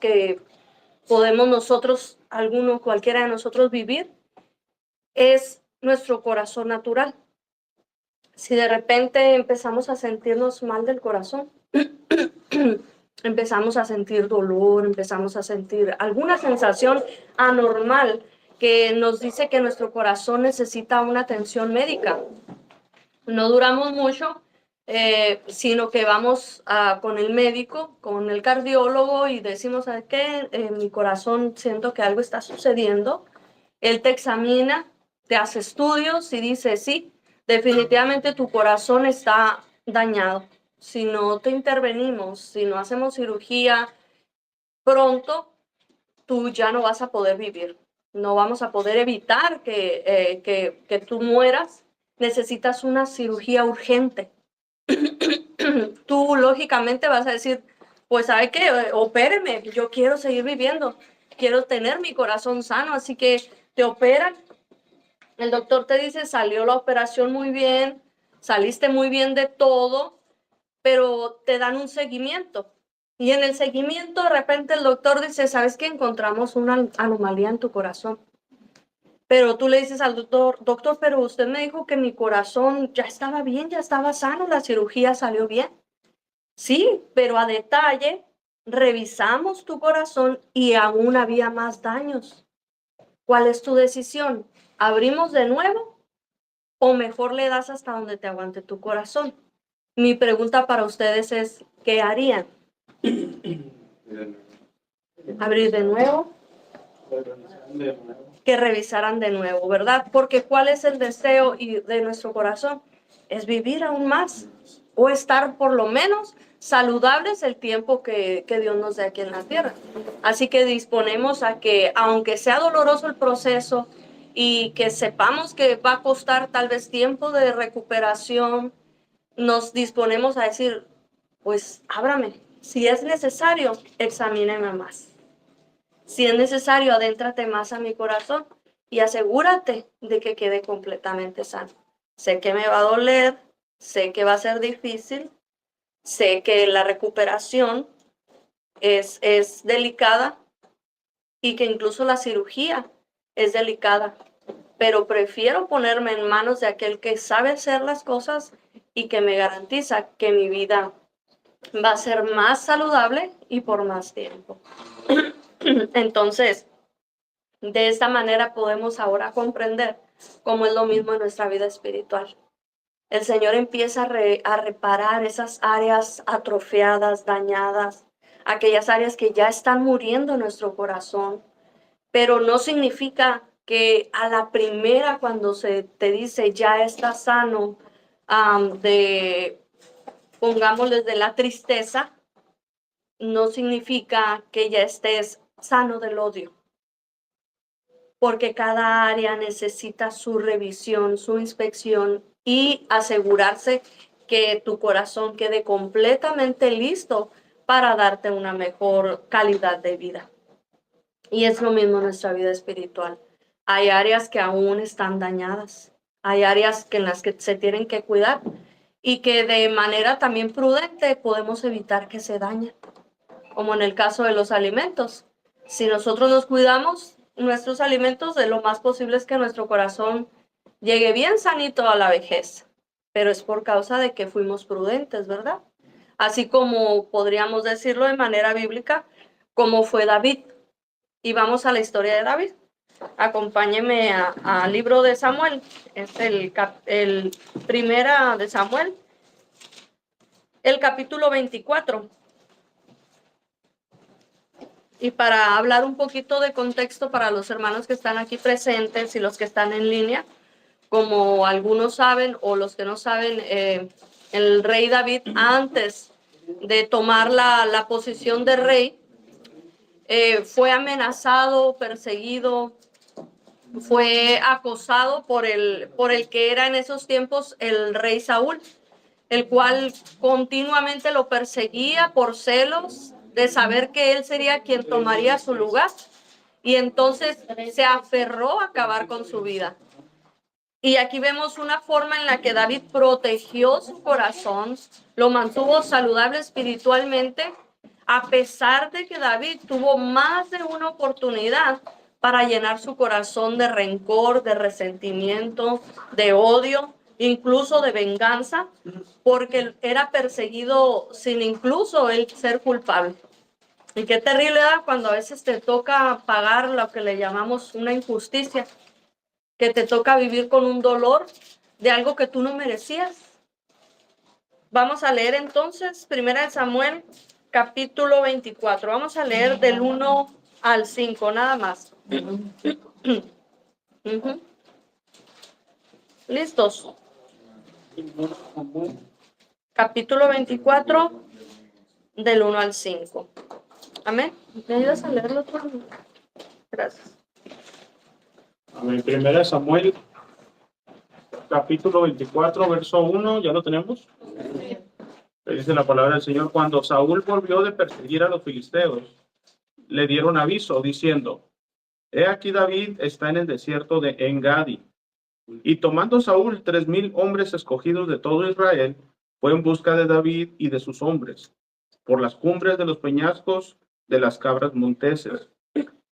que podemos nosotros, alguno, cualquiera de nosotros vivir, es nuestro corazón natural. Si de repente empezamos a sentirnos mal del corazón, empezamos a sentir dolor, empezamos a sentir alguna sensación anormal que nos dice que nuestro corazón necesita una atención médica. No duramos mucho, sino que vamos con el médico, con el cardiólogo y decimos, ¿sabes qué? Mi corazón siento que algo está sucediendo. Él te examina, te hace estudios y dice, sí, definitivamente tu corazón está dañado. Si no te intervenimos, si no hacemos cirugía pronto, tú ya no vas a poder vivir. No vamos a poder evitar que tú mueras. Necesitas una cirugía urgente. Tú lógicamente vas a decir, pues ¿sabe qué? Opéreme, yo quiero seguir viviendo, quiero tener mi corazón sano, así que te operan. El doctor te dice, salió la operación muy bien, saliste muy bien de todo, pero te dan un seguimiento. Y en el seguimiento de repente el doctor dice, ¿sabes qué? Encontramos una anomalía en tu corazón. Pero tú le dices al doctor, doctor, pero usted me dijo que mi corazón ya estaba bien, ya estaba sano, la cirugía salió bien. Sí, pero a detalle revisamos tu corazón y aún había más daños. ¿Cuál es tu decisión? ¿Abrimos de nuevo o mejor le das hasta donde te aguante tu corazón? Mi pregunta para ustedes es, ¿qué harían? ¿Abrir de nuevo? Que revisaran de nuevo, ¿verdad? Porque ¿cuál es el deseo de nuestro corazón? Es vivir aún más o estar por lo menos saludables el tiempo que Dios nos dé aquí en la tierra. Así que disponemos a que, aunque sea doloroso el proceso y que sepamos que va a costar tal vez tiempo de recuperación, nos disponemos a decir, pues ábrame, si es necesario, examíneme más. Si es necesario, adéntrate más a mi corazón y asegúrate de que quede completamente sano. Sé que me va a doler, sé que va a ser difícil, sé que la recuperación es delicada y que incluso la cirugía es delicada, pero prefiero ponerme en manos de aquel que sabe hacer las cosas y que me garantiza que mi vida va a ser más saludable y por más tiempo. Entonces, de esta manera podemos ahora comprender cómo es lo mismo en nuestra vida espiritual. El Señor empieza a reparar esas áreas atrofiadas, dañadas, aquellas áreas que ya están muriendo en nuestro corazón, pero no significa que a la primera cuando se te dice ya estás sano, pongámosles de la tristeza, no significa que ya estés sano del odio, porque cada área necesita su revisión, su inspección y asegurarse que tu corazón quede completamente listo para darte una mejor calidad de vida. Y es lo mismo en nuestra vida espiritual. Hay áreas que aún están dañadas, hay áreas en las que se tienen que cuidar y que de manera también prudente podemos evitar que se dañen, como en el caso de los alimentos. Si nosotros nos cuidamos nuestros alimentos, de lo más posible es que nuestro corazón llegue bien sanito a la vejez, pero es por causa de que fuimos prudentes, ¿verdad? Así como podríamos decirlo de manera bíblica, como fue David. Y vamos a la historia de David. Acompáñeme al libro de Samuel, es el primera de Samuel, el capítulo 24. Y para hablar un poquito de contexto para los hermanos que están aquí presentes y los que están en línea, como algunos saben o los que no saben, el rey David, antes de tomar la posición de rey, fue amenazado, perseguido, fue acosado por el que era en esos tiempos el rey Saúl, el cual continuamente lo perseguía por celos de saber que él sería quien tomaría su lugar. Y entonces se aferró a acabar con su vida. Y aquí vemos una forma en la que David protegió su corazón, lo mantuvo saludable espiritualmente, a pesar de que David tuvo más de una oportunidad para llenar su corazón de rencor, de resentimiento, de odio, incluso de venganza, porque era perseguido sin incluso él ser culpable. Y qué terrible da cuando a veces te toca pagar lo que le llamamos una injusticia, que te toca vivir con un dolor de algo que tú no merecías. Vamos a leer entonces 1 Samuel capítulo 24. Vamos a leer del 1 al 5, nada más. ¿Listos? Capítulo 24, del 1 al 5. Amén. ¿Me ayudas a leerlo tú? Gracias. Amén. 1 Samuel, capítulo 24, verso 1, ¿ya lo tenemos? Dice la palabra del Señor: cuando Saúl volvió de perseguir a los filisteos, le dieron aviso diciendo: he aquí David está en el desierto de En-Gadi. Y tomando Saúl 3,000 hombres escogidos de todo Israel, fue en busca de David y de sus hombres, por las cumbres de los peñascos de las cabras monteses.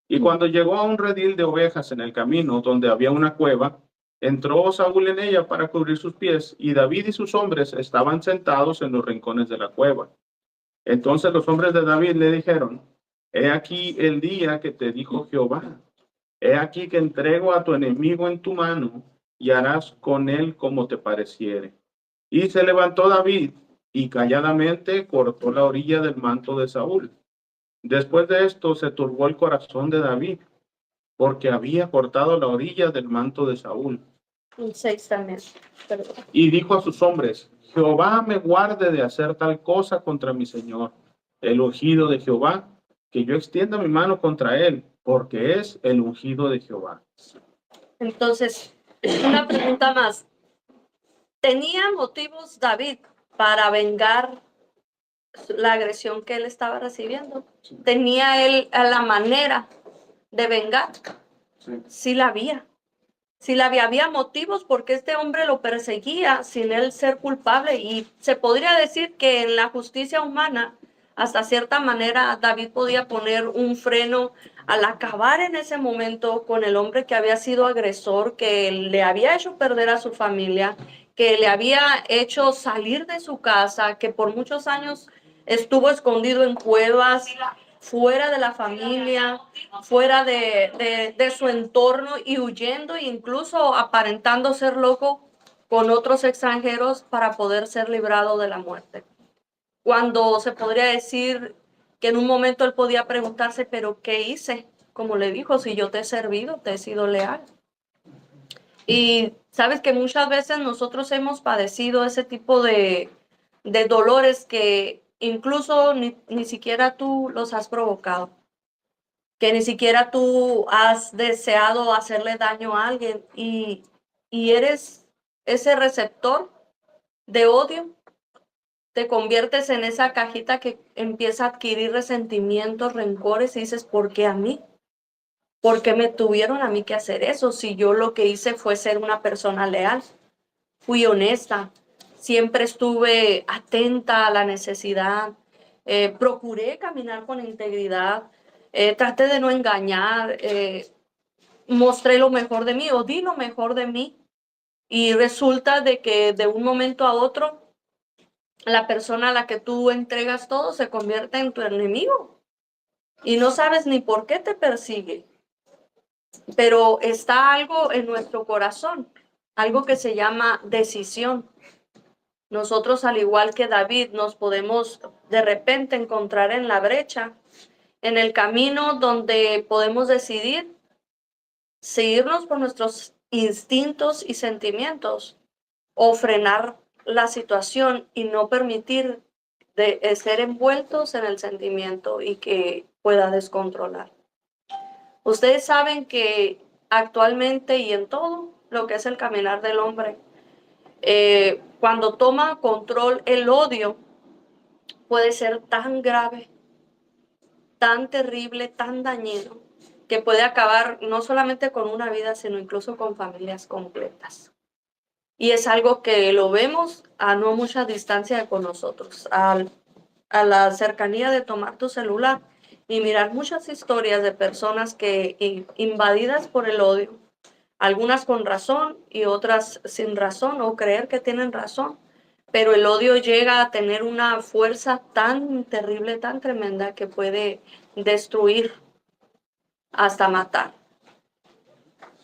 Y cuando llegó a un redil de ovejas en el camino, donde había una cueva, entró Saúl en ella para cubrir sus pies, y David y sus hombres estaban sentados en los rincones de la cueva. Entonces los hombres de David le dijeron: he aquí el día que te dijo Jehová, he aquí que entrego a tu enemigo en tu mano, y harás con él como te pareciere. Y se levantó David, y calladamente cortó la orilla del manto de Saúl. Después de esto se turbó el corazón de David, porque había cortado la orilla del manto de Saúl. 6 también. Perdón. Y dijo a sus hombres: Jehová me guarde de hacer tal cosa contra mi señor, el ungido de Jehová, que yo extienda mi mano contra él, porque es el ungido de Jehová. Entonces, una pregunta más. ¿Tenía motivos David para vengar la agresión que él estaba recibiendo? ¿Tenía él la manera de vengar? Sí la había. Sí la había. Había motivos porque este hombre lo perseguía sin él ser culpable, y se podría decir que en la justicia humana, hasta cierta manera, David podía poner un freno al acabar en ese momento con el hombre que había sido agresor, que le había hecho perder a su familia, que le había hecho salir de su casa, que por muchos años estuvo escondido en cuevas, fuera de la familia, fuera de su entorno, y huyendo e incluso aparentando ser loco con otros extranjeros para poder ser librado de la muerte. Cuando se podría decir que en un momento él podía preguntarse: ¿pero qué hice? Como le dijo: si yo te he servido, te he sido leal. Y sabes que muchas veces nosotros hemos padecido ese tipo de dolores que incluso ni siquiera tú los has provocado, que ni siquiera tú has deseado hacerle daño a alguien, y eres ese receptor de odio, te conviertes en esa cajita que empieza a adquirir resentimientos, rencores, y dices: ¿por qué a mí? ¿Por qué me tuvieron a mí que hacer eso? Si yo lo que hice fue ser una persona leal, fui honesta, siempre estuve atenta a la necesidad, procuré caminar con integridad, traté de no engañar, mostré lo mejor de mí o di lo mejor de mí, y resulta de que de un momento a otro la persona a la que tú entregas todo se convierte en tu enemigo y no sabes ni por qué te persigue. Pero está algo en nuestro corazón, algo que se llama decisión. Nosotros, al igual que David, nos podemos de repente encontrar en la brecha, en el camino donde podemos decidir seguirnos por nuestros instintos y sentimientos, o frenar la situación y no permitir de ser envueltos en el sentimiento y que pueda descontrolar. Ustedes saben que actualmente y en todo lo que es el caminar del hombre, cuando toma control el odio, puede ser tan grave, tan terrible, tan dañino, que puede acabar no solamente con una vida, sino incluso con familias completas. Y es algo que lo vemos a no mucha distancia con nosotros. a la cercanía de tomar tu celular y mirar muchas historias de personas que invadidas por el odio, algunas con razón y otras sin razón o creer que tienen razón, pero el odio llega a tener una fuerza tan terrible, tan tremenda que puede destruir hasta matar.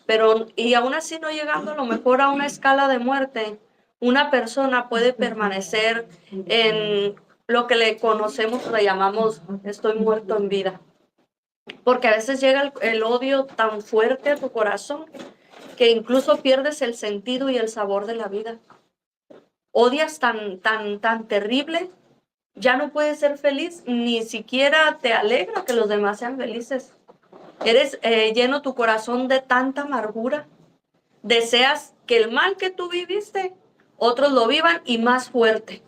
Pero, y aún así no llegando a lo mejor a una escala de muerte, una persona puede permanecer en lo que le conocemos, le llamamos estoy muerto en vida. Porque a veces llega el odio tan fuerte a tu corazón que incluso pierdes el sentido y el sabor de la vida. Odias tan terrible, ya no puedes ser feliz, ni siquiera te alegra que los demás sean felices. Eres lleno tu corazón de tanta amargura. Deseas que el mal que tú viviste, otros lo vivan y más fuerte.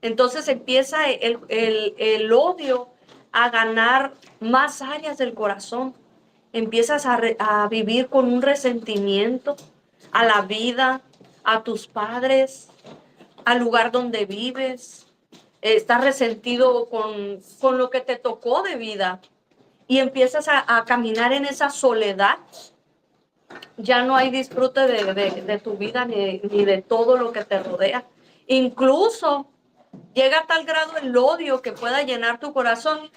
Entonces empieza el odio a ganar más áreas del corazón. Empiezas a vivir con un resentimiento a la vida, a tus padres, al lugar donde vives. Estás resentido con lo que te tocó de vida y empiezas a caminar en esa soledad. Ya no hay disfrute de tu vida ni de todo lo que te rodea. Incluso llega a tal grado el odio que pueda llenar tu corazón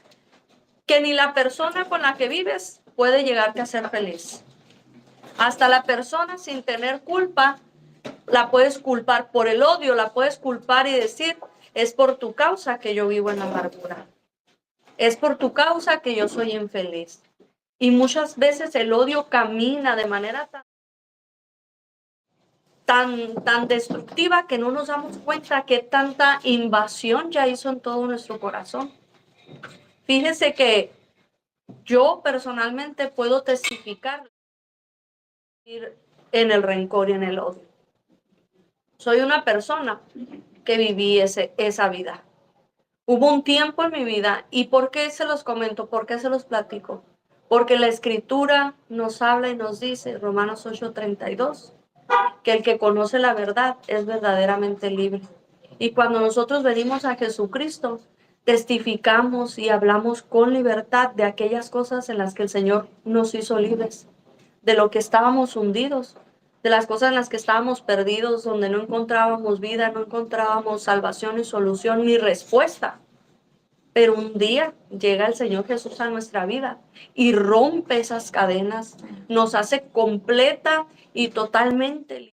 que ni la persona con la que vives puede llegarte a ser feliz. Hasta la persona sin tener culpa la puedes culpar por el odio, la puedes culpar y decir, es por tu causa que yo vivo en amargura. Es por tu causa que yo soy infeliz. Y muchas veces el odio camina de manera tan destructiva que no nos damos cuenta que tanta invasión ya hizo en todo nuestro corazón. Fíjese que yo personalmente puedo testificar en el rencor y en el odio. Soy una persona que viví esa vida. Hubo un tiempo en mi vida, ¿y por qué se los comento? ¿Por qué se los platico? Porque la Escritura nos habla y nos dice, Romanos 8:32, que el que conoce la verdad es verdaderamente libre. Y cuando nosotros venimos a Jesucristo, testificamos y hablamos con libertad de aquellas cosas en las que el Señor nos hizo libres, de lo que estábamos hundidos, de las cosas en las que estábamos perdidos, donde no encontrábamos vida, no encontrábamos salvación ni solución ni respuesta. Pero un día llega el Señor Jesús a nuestra vida y rompe esas cadenas, nos hace completa y totalmente libres.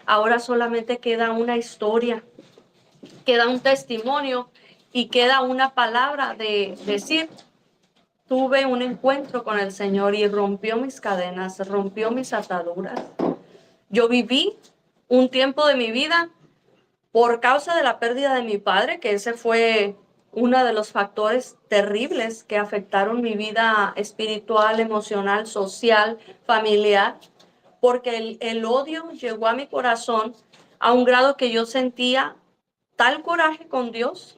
Ahora solamente queda una historia, queda un testimonio y queda una palabra de decir, tuve un encuentro con el Señor y rompió mis cadenas, rompió mis ataduras. Yo viví un tiempo de mi vida por causa de la pérdida de mi padre, que ese fue uno de los factores terribles que afectaron mi vida espiritual, emocional, social, familiar, porque el odio llegó a mi corazón a un grado que yo sentía tal coraje con Dios,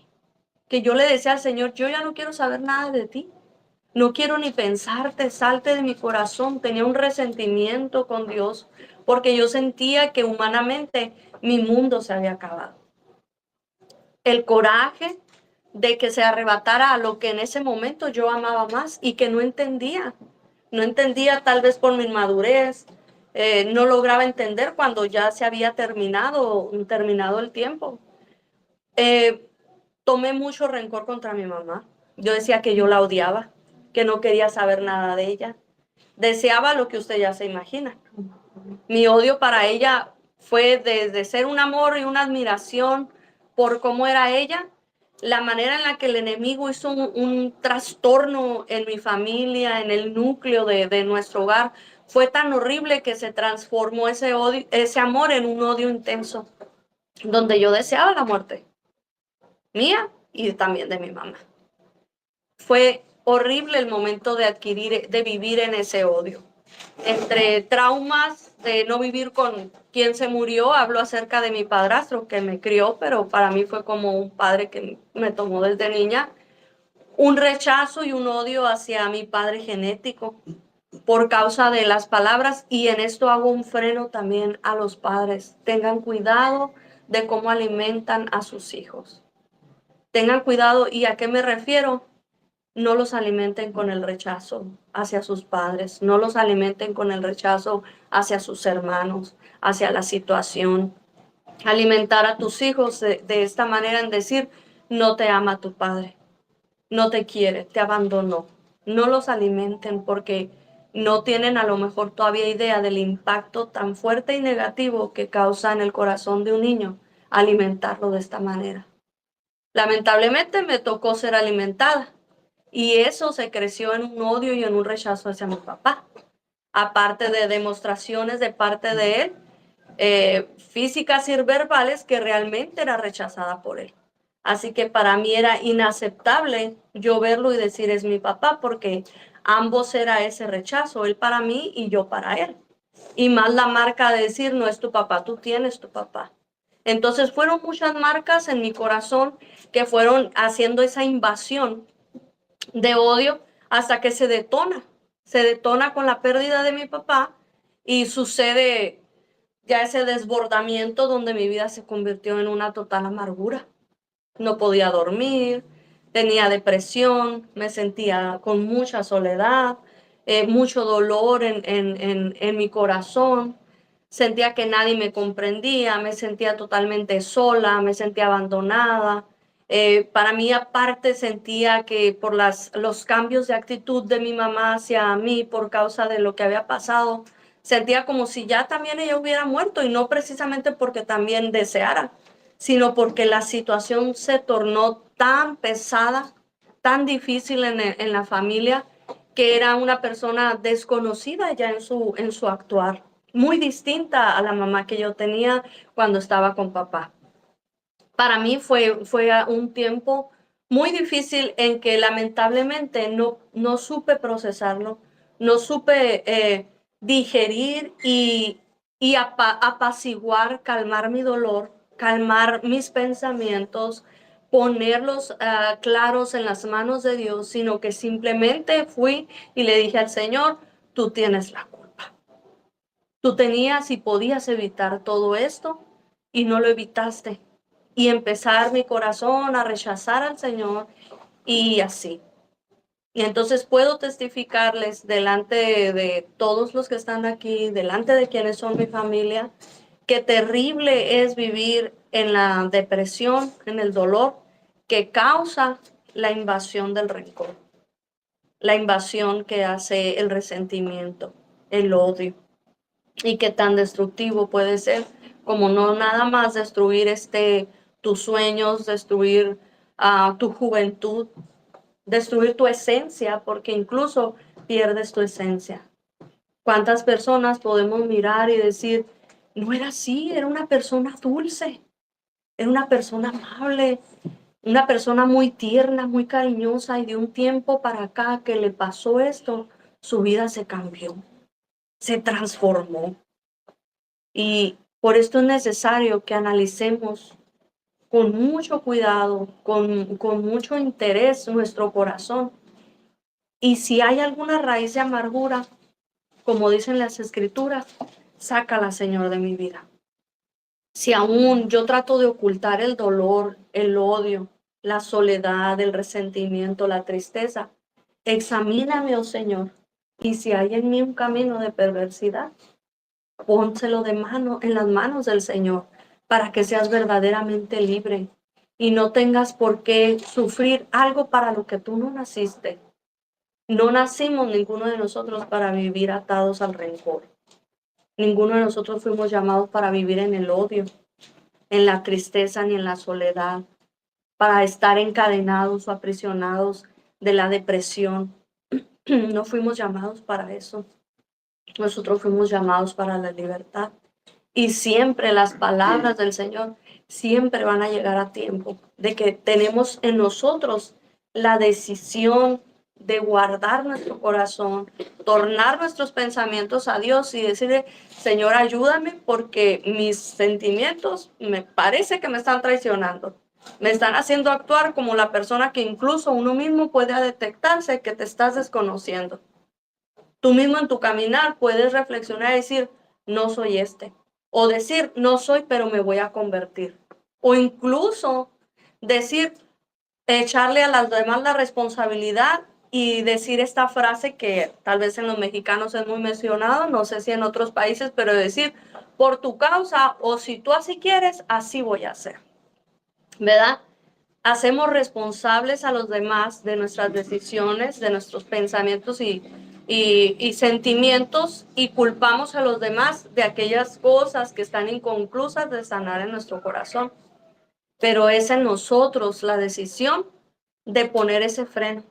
que yo le decía al Señor, yo ya no quiero saber nada de ti. No quiero ni pensarte, salte de mi corazón. Tenía un resentimiento con Dios porque yo sentía que humanamente mi mundo se había acabado. El coraje de que se arrebatara a lo que en ese momento yo amaba más y que no entendía. No entendía tal vez por mi inmadurez, no lograba entender cuando ya se había terminado el tiempo. Tomé mucho rencor contra mi mamá. Yo decía que yo la odiaba, que no quería saber nada de ella. Deseaba lo que usted ya se imagina. Mi odio para ella fue desde ser un amor y una admiración por cómo era ella, la manera en la que el enemigo hizo un trastorno en mi familia, en el núcleo de nuestro hogar, fue tan horrible que se transformó ese odio, ese amor en un odio intenso, donde yo deseaba la muerte mía y también de mi mamá. Fue horrible el momento de vivir en ese odio. Entre traumas de no vivir con quien se murió, hablo acerca de mi padrastro que me crió, pero para mí fue como un padre que me tomó desde niña. Un rechazo y un odio hacia mi padre genético, por causa de las palabras, y en esto hago un freno también a los padres. Tengan cuidado de cómo alimentan a sus hijos. Tengan cuidado, ¿y a qué me refiero? No los alimenten con el rechazo hacia sus padres, no los alimenten con el rechazo hacia sus hermanos, hacia la situación. Alimentar a tus hijos de esta manera en decir, no te ama tu padre, no te quiere, te abandonó. No los alimenten porque no tienen a lo mejor todavía idea del impacto tan fuerte y negativo que causa en el corazón de un niño alimentarlo de esta manera. Lamentablemente me tocó ser alimentada y eso se creció en un odio y en un rechazo hacia mi papá, aparte de demostraciones de parte de él, físicas y verbales, que realmente era rechazada por él. Así que para mí era inaceptable yo verlo y decir es mi papá, porque ambos era ese rechazo, él para mí y yo para él. Y más la marca de decir no es tu papá, tú tienes tu papá. Entonces fueron muchas marcas en mi corazón que fueron haciendo esa invasión de odio hasta que se detona con la pérdida de mi papá y sucede ya ese desbordamiento donde mi vida se convirtió en una total amargura. No podía dormir, tenía depresión, me sentía con mucha soledad, mucho dolor en mi corazón. Sentía que nadie me comprendía, me sentía totalmente sola, me sentía abandonada. Para mí, aparte, sentía que por los cambios de actitud de mi mamá hacia mí por causa de lo que había pasado, sentía como si ya también ella hubiera muerto, y no precisamente porque también deseara, sino porque la situación se tornó tan pesada, tan difícil en la familia, que era una persona desconocida ya en su actuar, muy distinta a la mamá que yo tenía cuando estaba con papá. Para mí fue un tiempo muy difícil en que lamentablemente no supe procesarlo, no supe digerir y apaciguar, calmar mi dolor, calmar mis pensamientos, ponerlos claros en las manos de Dios, sino que simplemente fui y le dije al Señor, tú tienes la culpa. Tú tenías y podías evitar todo esto y no lo evitaste. Y empezar mi corazón a rechazar al Señor y así. Y entonces puedo testificarles delante de todos los que están aquí, delante de quienes son mi familia, qué terrible es vivir en la depresión, en el dolor que causa la invasión del rencor, la invasión que hace el resentimiento, el odio, y qué tan destructivo puede ser, como no nada más destruir tus sueños, destruir tu juventud, destruir tu esencia, porque incluso pierdes tu esencia. ¿Cuántas personas podemos mirar y decir, no era así, era una persona dulce, era una persona amable, una persona muy tierna, muy cariñosa, y de un tiempo para acá que le pasó esto, su vida se cambió, se transformó? Y por esto es necesario que analicemos con mucho cuidado, con mucho interés nuestro corazón. Y si hay alguna raíz de amargura, como dicen las escrituras, sácala, Señor, de mi vida. Si aún yo trato de ocultar el dolor, el odio, la soledad, el resentimiento, la tristeza, examíname, oh Señor, y si hay en mí un camino de perversidad, pónselo en las manos del Señor, para que seas verdaderamente libre y no tengas por qué sufrir algo para lo que tú no naciste. No nacimos ninguno de nosotros para vivir atados al rencor. Ninguno de nosotros fuimos llamados para vivir en el odio, en la tristeza ni en la soledad, para estar encadenados o aprisionados de la depresión. No fuimos llamados para eso. Nosotros fuimos llamados para la libertad. Y siempre las palabras del Señor siempre van a llegar a tiempo, de que tenemos en nosotros la decisión de guardar nuestro corazón, tornar nuestros pensamientos a Dios y decirle, Señor, ayúdame, porque mis sentimientos me parece que me están traicionando. Me están haciendo actuar como la persona que incluso uno mismo puede detectarse que te estás desconociendo. Tú mismo en tu caminar puedes reflexionar y decir, no soy este. O decir, no soy, pero me voy a convertir. O incluso decir, echarle a las demás la responsabilidad y decir esta frase que tal vez en los mexicanos es muy mencionado, no sé si en otros países, pero decir, por tu causa o si tú así quieres, así voy a hacer. ¿Verdad? Hacemos responsables a los demás de nuestras decisiones, de nuestros pensamientos y sentimientos, y culpamos a los demás de aquellas cosas que están inconclusas de sanar en nuestro corazón. Pero es en nosotros la decisión de poner ese freno,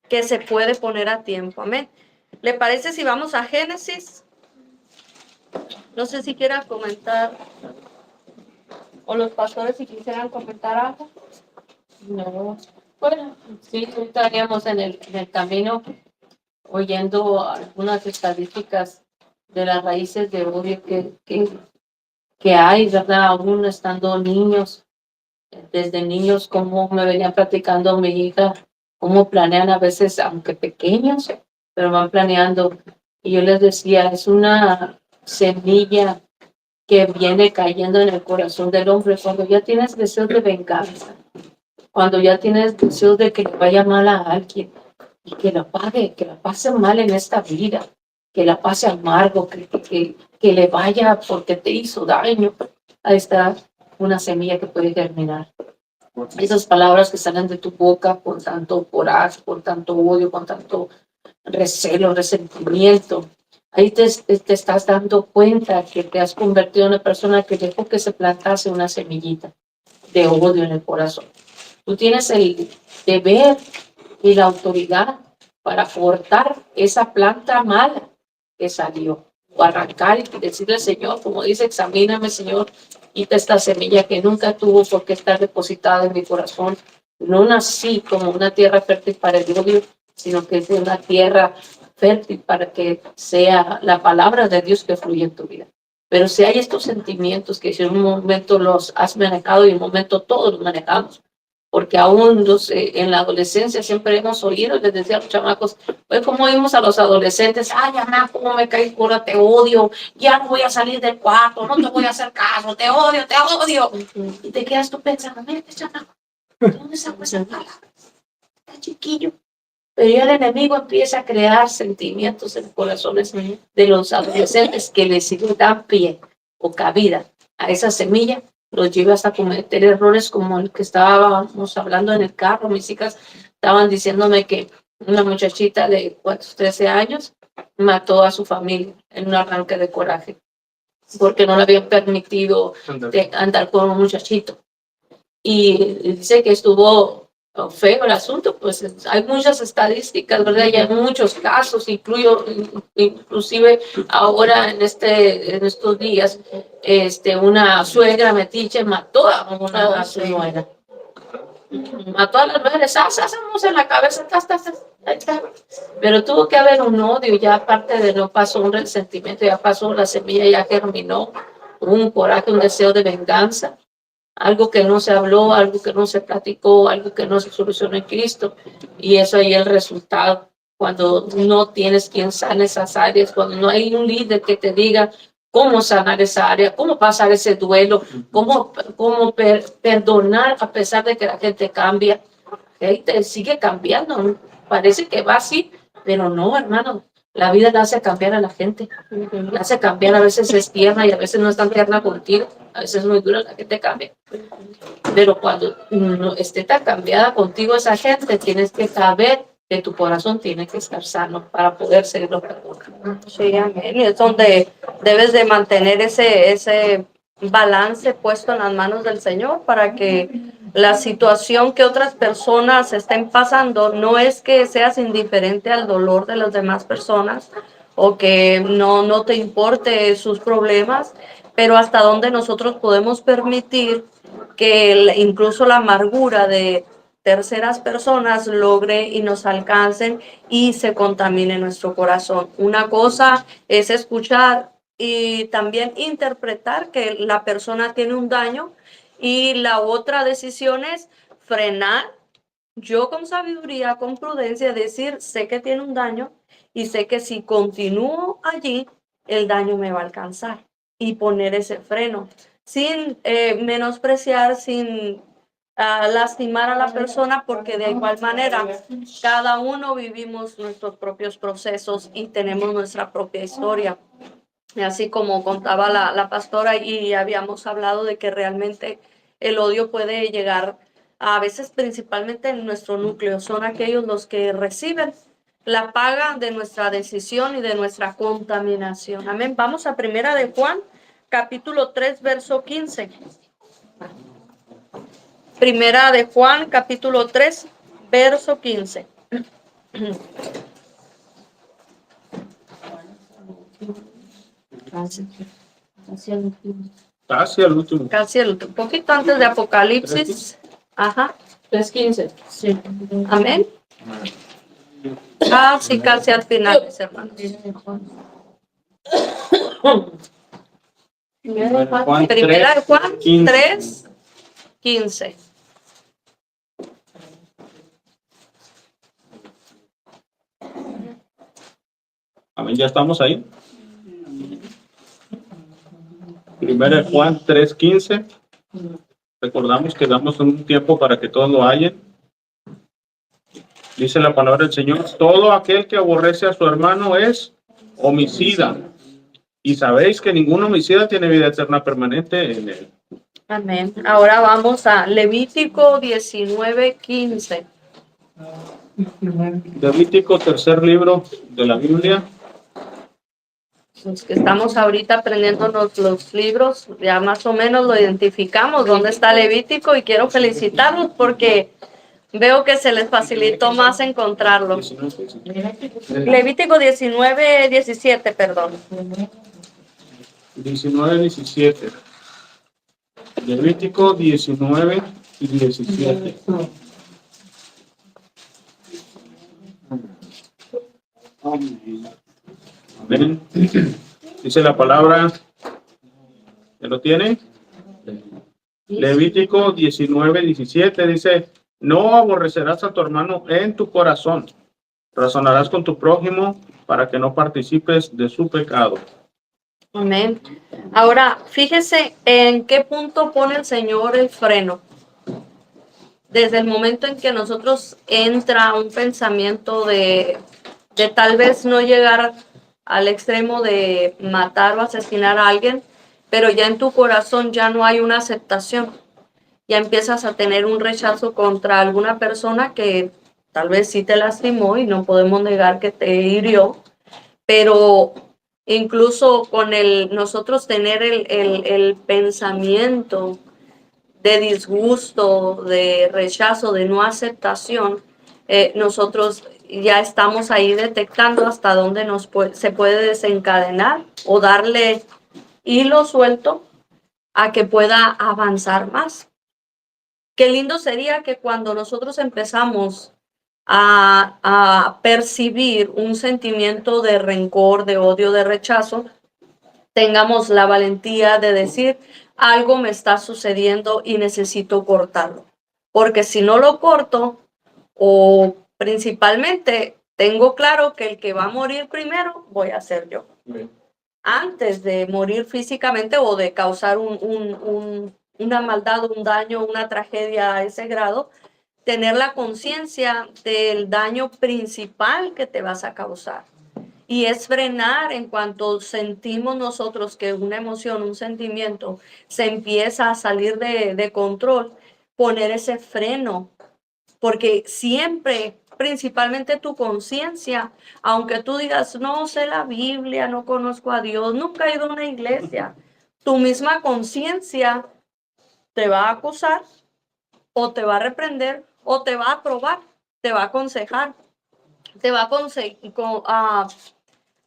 que se puede poner a tiempo. Amén. ¿Le parece si vamos a Génesis? No sé si quiera comentar, o los pastores si quisieran comentar algo. No, bueno, sí, estaríamos en el camino oyendo algunas estadísticas de las raíces de odio que hay, ¿verdad? Aún estando niños, desde niños, como me venían platicando mi hija, cómo planean a veces, aunque pequeños, pero van planeando. Y yo les decía, es una semilla que viene cayendo en el corazón del hombre cuando ya tienes deseos de venganza, cuando ya tienes deseos de que le vaya mal a alguien y que la pague, que la pase mal en esta vida, que la pase amargo, que le vaya porque te hizo daño. Ahí está una semilla que puede germinar. Esas palabras que salen de tu boca por tanto coraje, por tanto odio, con tanto recelo, resentimiento. Ahí te estás dando cuenta que te has convertido en una persona que dejó que se plantase una semillita de odio en el corazón. Tú tienes el deber y la autoridad para cortar esa planta mala que salió, o arrancar y decirle al Señor, como dice, examíname, Señor, quita esta semilla que nunca tuvo por qué estar depositada en mi corazón. No nací como una tierra fértil para el odio, sino que es una tierra fértil para que sea la palabra de Dios que fluye en tu vida. Pero si hay estos sentimientos que si en un momento los has manejado y en un momento todos los manejamos, porque aún en la adolescencia siempre hemos oído, les decía a los chamacos, pues como oímos a los adolescentes, ay, Ana, cómo me caes gorda, te odio, ya no voy a salir del cuarto, no te voy a hacer caso, te odio, te odio. Y te quedas tú pensando, mira, este chamaco, ¿de dónde sacó esa palabra? Está chiquillo. Pero ya el enemigo empieza a crear sentimientos en los corazones de los adolescentes que les dan pie o cabida a esa semilla, los lleva hasta cometer errores como el que estábamos hablando en el carro. Mis hijas estaban diciéndome que una muchachita de 13 años mató a su familia en un arranque de coraje porque no le habían permitido andar con un muchachito. Y dice que estuvo feo el asunto, pues hay muchas estadísticas, ¿verdad? Y hay muchos casos, inclusive ahora en estos días, una suegra metiche mató a su nuera. Mató a las mujeres, hacemos en la cabeza, ahí está. Pero tuvo que haber un odio, ya aparte de no pasó un resentimiento, ya pasó la semilla, ya germinó un coraje, un deseo de venganza. Algo que no se habló, algo que no se platicó, algo que no se solucionó en Cristo. Y eso ahí es el resultado. Cuando no tienes quien sane esas áreas, cuando no hay un líder que te diga cómo sanar esa área, cómo pasar ese duelo, cómo perdonar a pesar de que la gente cambia. Te sigue cambiando. Parece que va así, pero no, hermano. La vida la hace cambiar a la gente. La hace cambiar, a veces es tierna y a veces no es tan tierna contigo. A veces es muy dura, la gente cambia. Pero cuando no esté tan cambiada contigo esa gente, tienes que saber que tu corazón tiene que estar sano para poder seguirlo perdonando. Sí, amén. Y es donde debes de mantener ese balance puesto en las manos del Señor para que la situación que otras personas estén pasando no es que seas indiferente al dolor de las demás personas o que no te importe sus problemas, pero hasta donde nosotros podemos permitir que incluso la amargura de terceras personas logre y nos alcancen y se contamine nuestro corazón. Una cosa es escuchar y también interpretar que la persona tiene un daño y la otra decisión es frenar, yo con sabiduría, con prudencia, decir, sé que tiene un daño y sé que si continúo allí, el daño me va a alcanzar y poner ese freno sin menospreciar, sin lastimar a la persona, porque de igual manera cada uno vivimos nuestros propios procesos y tenemos nuestra propia historia. Y así como contaba la pastora y habíamos hablado de que realmente el odio puede llegar a veces principalmente en nuestro núcleo, son aquellos los que reciben la paga de nuestra decisión y de nuestra contaminación. Amén. Vamos a Primera de Juan, capítulo 3, verso 15. Primera de Juan, capítulo 3, verso 15. Casi al último. Casi el último, poquito antes de Apocalipsis. Ajá. 3:15. Sí. Amén. Sí, casi al final, mis hermanos. Juan Primera de Juan 15. 3, 15. Amén, ya estamos ahí. Primera de Juan 3:15. Recordamos que damos un tiempo para que todos lo hallen. Dice la palabra del Señor: todo aquel que aborrece a su hermano es homicida. Y sabéis que ningún homicida tiene vida eterna permanente en él. Amén. Ahora vamos a Levítico 19:15. Levítico, tercer libro de la Biblia. Los que estamos ahorita aprendiéndonos los libros, ya más o menos lo identificamos, dónde está Levítico, y quiero felicitarlos porque veo que se les facilitó más encontrarlo. Levítico 19:17, perdón. 19:17. Levítico 19:17. Amén. Dice la palabra, ¿ya lo tiene? Levítico 19:17 dice: no aborrecerás a tu hermano en tu corazón, razonarás con tu prójimo para que no participes de su pecado. Amén. Ahora, fíjese en qué punto pone el Señor el freno. Desde el momento en que nosotros entra un pensamiento de tal vez no llegar al extremo de matar o asesinar a alguien, pero ya en tu corazón ya no hay una aceptación. Ya empiezas a tener un rechazo contra alguna persona que tal vez sí te lastimó y no podemos negar que te hirió, pero incluso con nosotros tener el pensamiento de disgusto, de rechazo, de no aceptación, nosotros ya estamos ahí detectando hasta dónde se puede desencadenar o darle hilo suelto a que pueda avanzar más. Qué lindo sería que cuando nosotros empezamos a percibir un sentimiento de rencor, de odio, de rechazo, tengamos la valentía de decir, algo me está sucediendo y necesito cortarlo. Porque si no lo corto, o principalmente tengo claro que el que va a morir primero voy a ser yo. Antes de morir físicamente o de causar una maldad, un daño, una tragedia a ese grado, tener la conciencia del daño principal que te vas a causar. Y es frenar en cuanto sentimos nosotros que una emoción, un sentimiento se empieza a salir de control, poner ese freno, porque siempre, principalmente tu conciencia, aunque tú digas, no sé la Biblia, no conozco a Dios, nunca he ido a una iglesia, tu misma conciencia te va a acusar o te va a reprender o te va a aprobar, te va a aconsejar, te va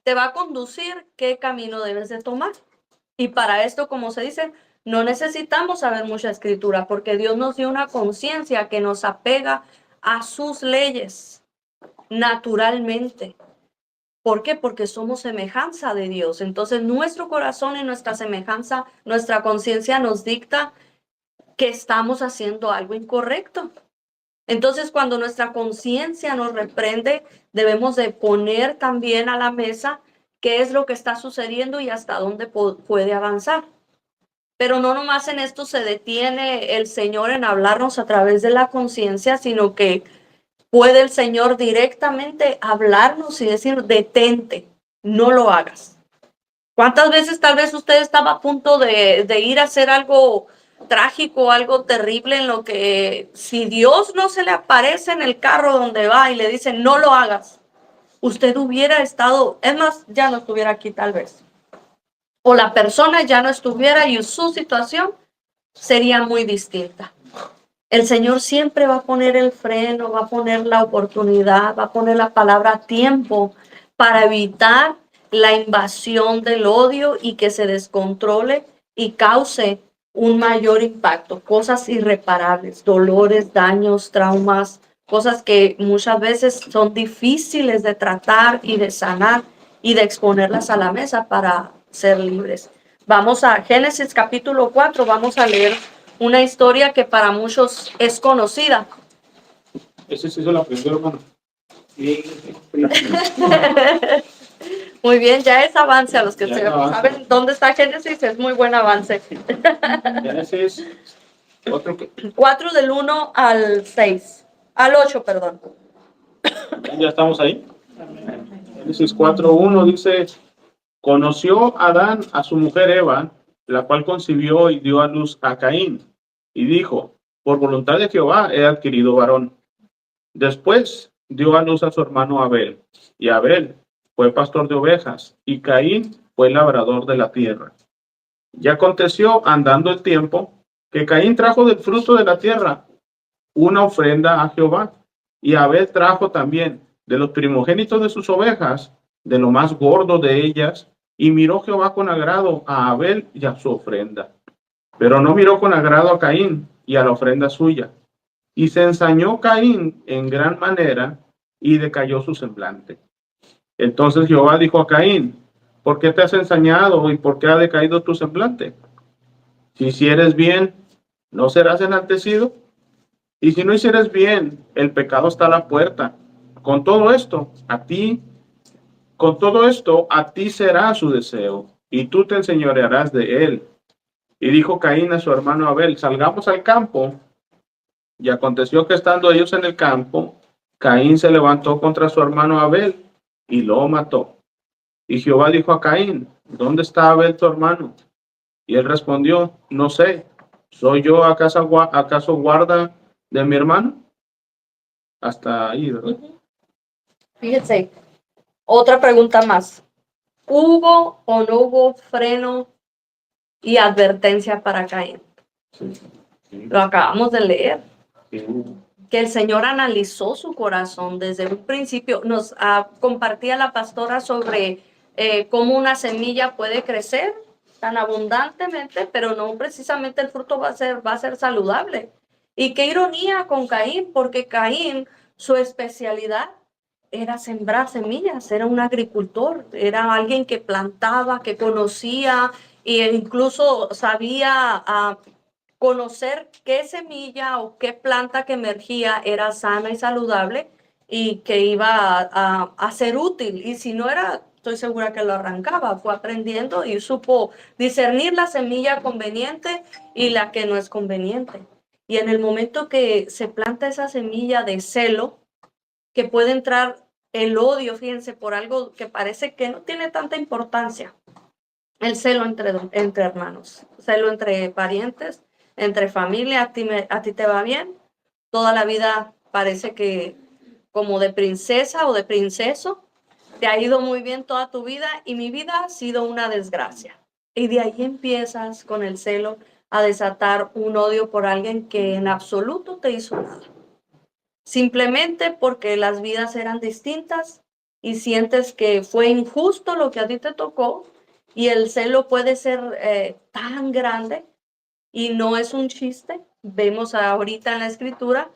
te va a conducir qué camino debes de tomar. Y para esto, como se dice, no necesitamos saber mucha escritura, porque Dios nos dio una conciencia que nos apega a sus leyes naturalmente. ¿Por qué? Porque somos semejanza de Dios. Entonces, nuestro corazón y nuestra semejanza, nuestra conciencia nos dicta que estamos haciendo algo incorrecto. Entonces, cuando nuestra conciencia nos reprende, debemos de poner también a la mesa qué es lo que está sucediendo y hasta dónde puede avanzar. Pero no nomás en esto se detiene el Señor en hablarnos a través de la conciencia, sino que puede el Señor directamente hablarnos y decir, detente, no lo hagas. ¿Cuántas veces tal vez usted estaba a punto de ir a hacer algo trágico, algo terrible, en lo que si Dios no se le aparece en el carro donde va y le dice, no lo hagas, usted hubiera estado, es más, ya no estuviera aquí tal vez? O la persona ya no estuviera y su situación sería muy distinta. El Señor siempre va a poner el freno, va a poner la oportunidad, va a poner la palabra tiempo para evitar la invasión del odio y que se descontrole y cause un mayor impacto, cosas irreparables, dolores, daños, traumas, cosas que muchas veces son difíciles de tratar y de sanar y de exponerlas a la mesa para ser libres. Vamos a Génesis capítulo 4, vamos a leer una historia que para muchos es conocida. Ese sí se lo aprendió, hermano. Muy bien, ya es avance a los que Ya es avance. saben dónde está Génesis, es muy buen avance. Génesis, otro que 4 del 1 al 6, al 8, perdón. ya estamos ahí. Génesis 4:1 dice, conoció Adán a su mujer Eva, la cual concibió y dio a luz a Caín, y dijo, por voluntad de Jehová he adquirido varón. Después dio a luz a su hermano Abel, y Abel fue pastor de ovejas, y Caín fue labrador de la tierra. Y aconteció, andando el tiempo, que Caín trajo del fruto de la tierra una ofrenda a Jehová, y Abel trajo también de los primogénitos de sus ovejas, de lo más gordo de ellas, y miró Jehová con agrado a Abel y a su ofrenda. Pero no miró con agrado a Caín y a la ofrenda suya. Y se ensañó Caín en gran manera y decayó su semblante. Entonces Jehová dijo a Caín, ¿por qué te has ensañado y por qué ha decaído tu semblante? Si hicieres bien, ¿no serás enaltecido? Y si no hicieres bien, el pecado está a la puerta. Con todo esto, a ti será su deseo, y tú te enseñorearás de él. Y dijo Caín a su hermano Abel, salgamos al campo. Y aconteció que estando ellos en el campo, Caín se levantó contra su hermano Abel y lo mató. Y Jehová dijo a Caín, ¿dónde está Abel tu hermano? Y él respondió, no sé, ¿soy yo acaso guarda de mi hermano? Hasta ahí, ¿verdad? Fíjense, otra pregunta más. ¿Hubo o no hubo freno y advertencia para Caín? Lo acabamos de leer. Que el Señor analizó su corazón desde un principio. Nos compartía la pastora sobre cómo una semilla puede crecer tan abundantemente, pero no precisamente el fruto va a ser saludable. Y qué ironía con Caín, porque Caín, su especialidad era sembrar semillas, era un agricultor, era alguien que plantaba, que conocía e incluso sabía conocer qué semilla o qué planta que emergía era sana y saludable y que iba a ser útil. Y si no era, estoy segura que lo arrancaba. Fue aprendiendo y supo discernir la semilla conveniente y la que no es conveniente. Y en el momento que se planta esa semilla de celo, que puede entrar el odio, fíjense, por algo que parece que no tiene tanta importancia. El celo entre hermanos, celo entre parientes, entre familia, a ti te va bien, toda la vida parece que como de princesa o de princeso, te ha ido muy bien toda tu vida y mi vida ha sido una desgracia. Y de ahí empiezas con el celo a desatar un odio por alguien que en absoluto te hizo nada. Simplemente porque las vidas eran distintas y sientes que fue injusto lo que a ti te tocó y el celo puede ser tan grande y no es un chiste. Vemos ahorita en la escritura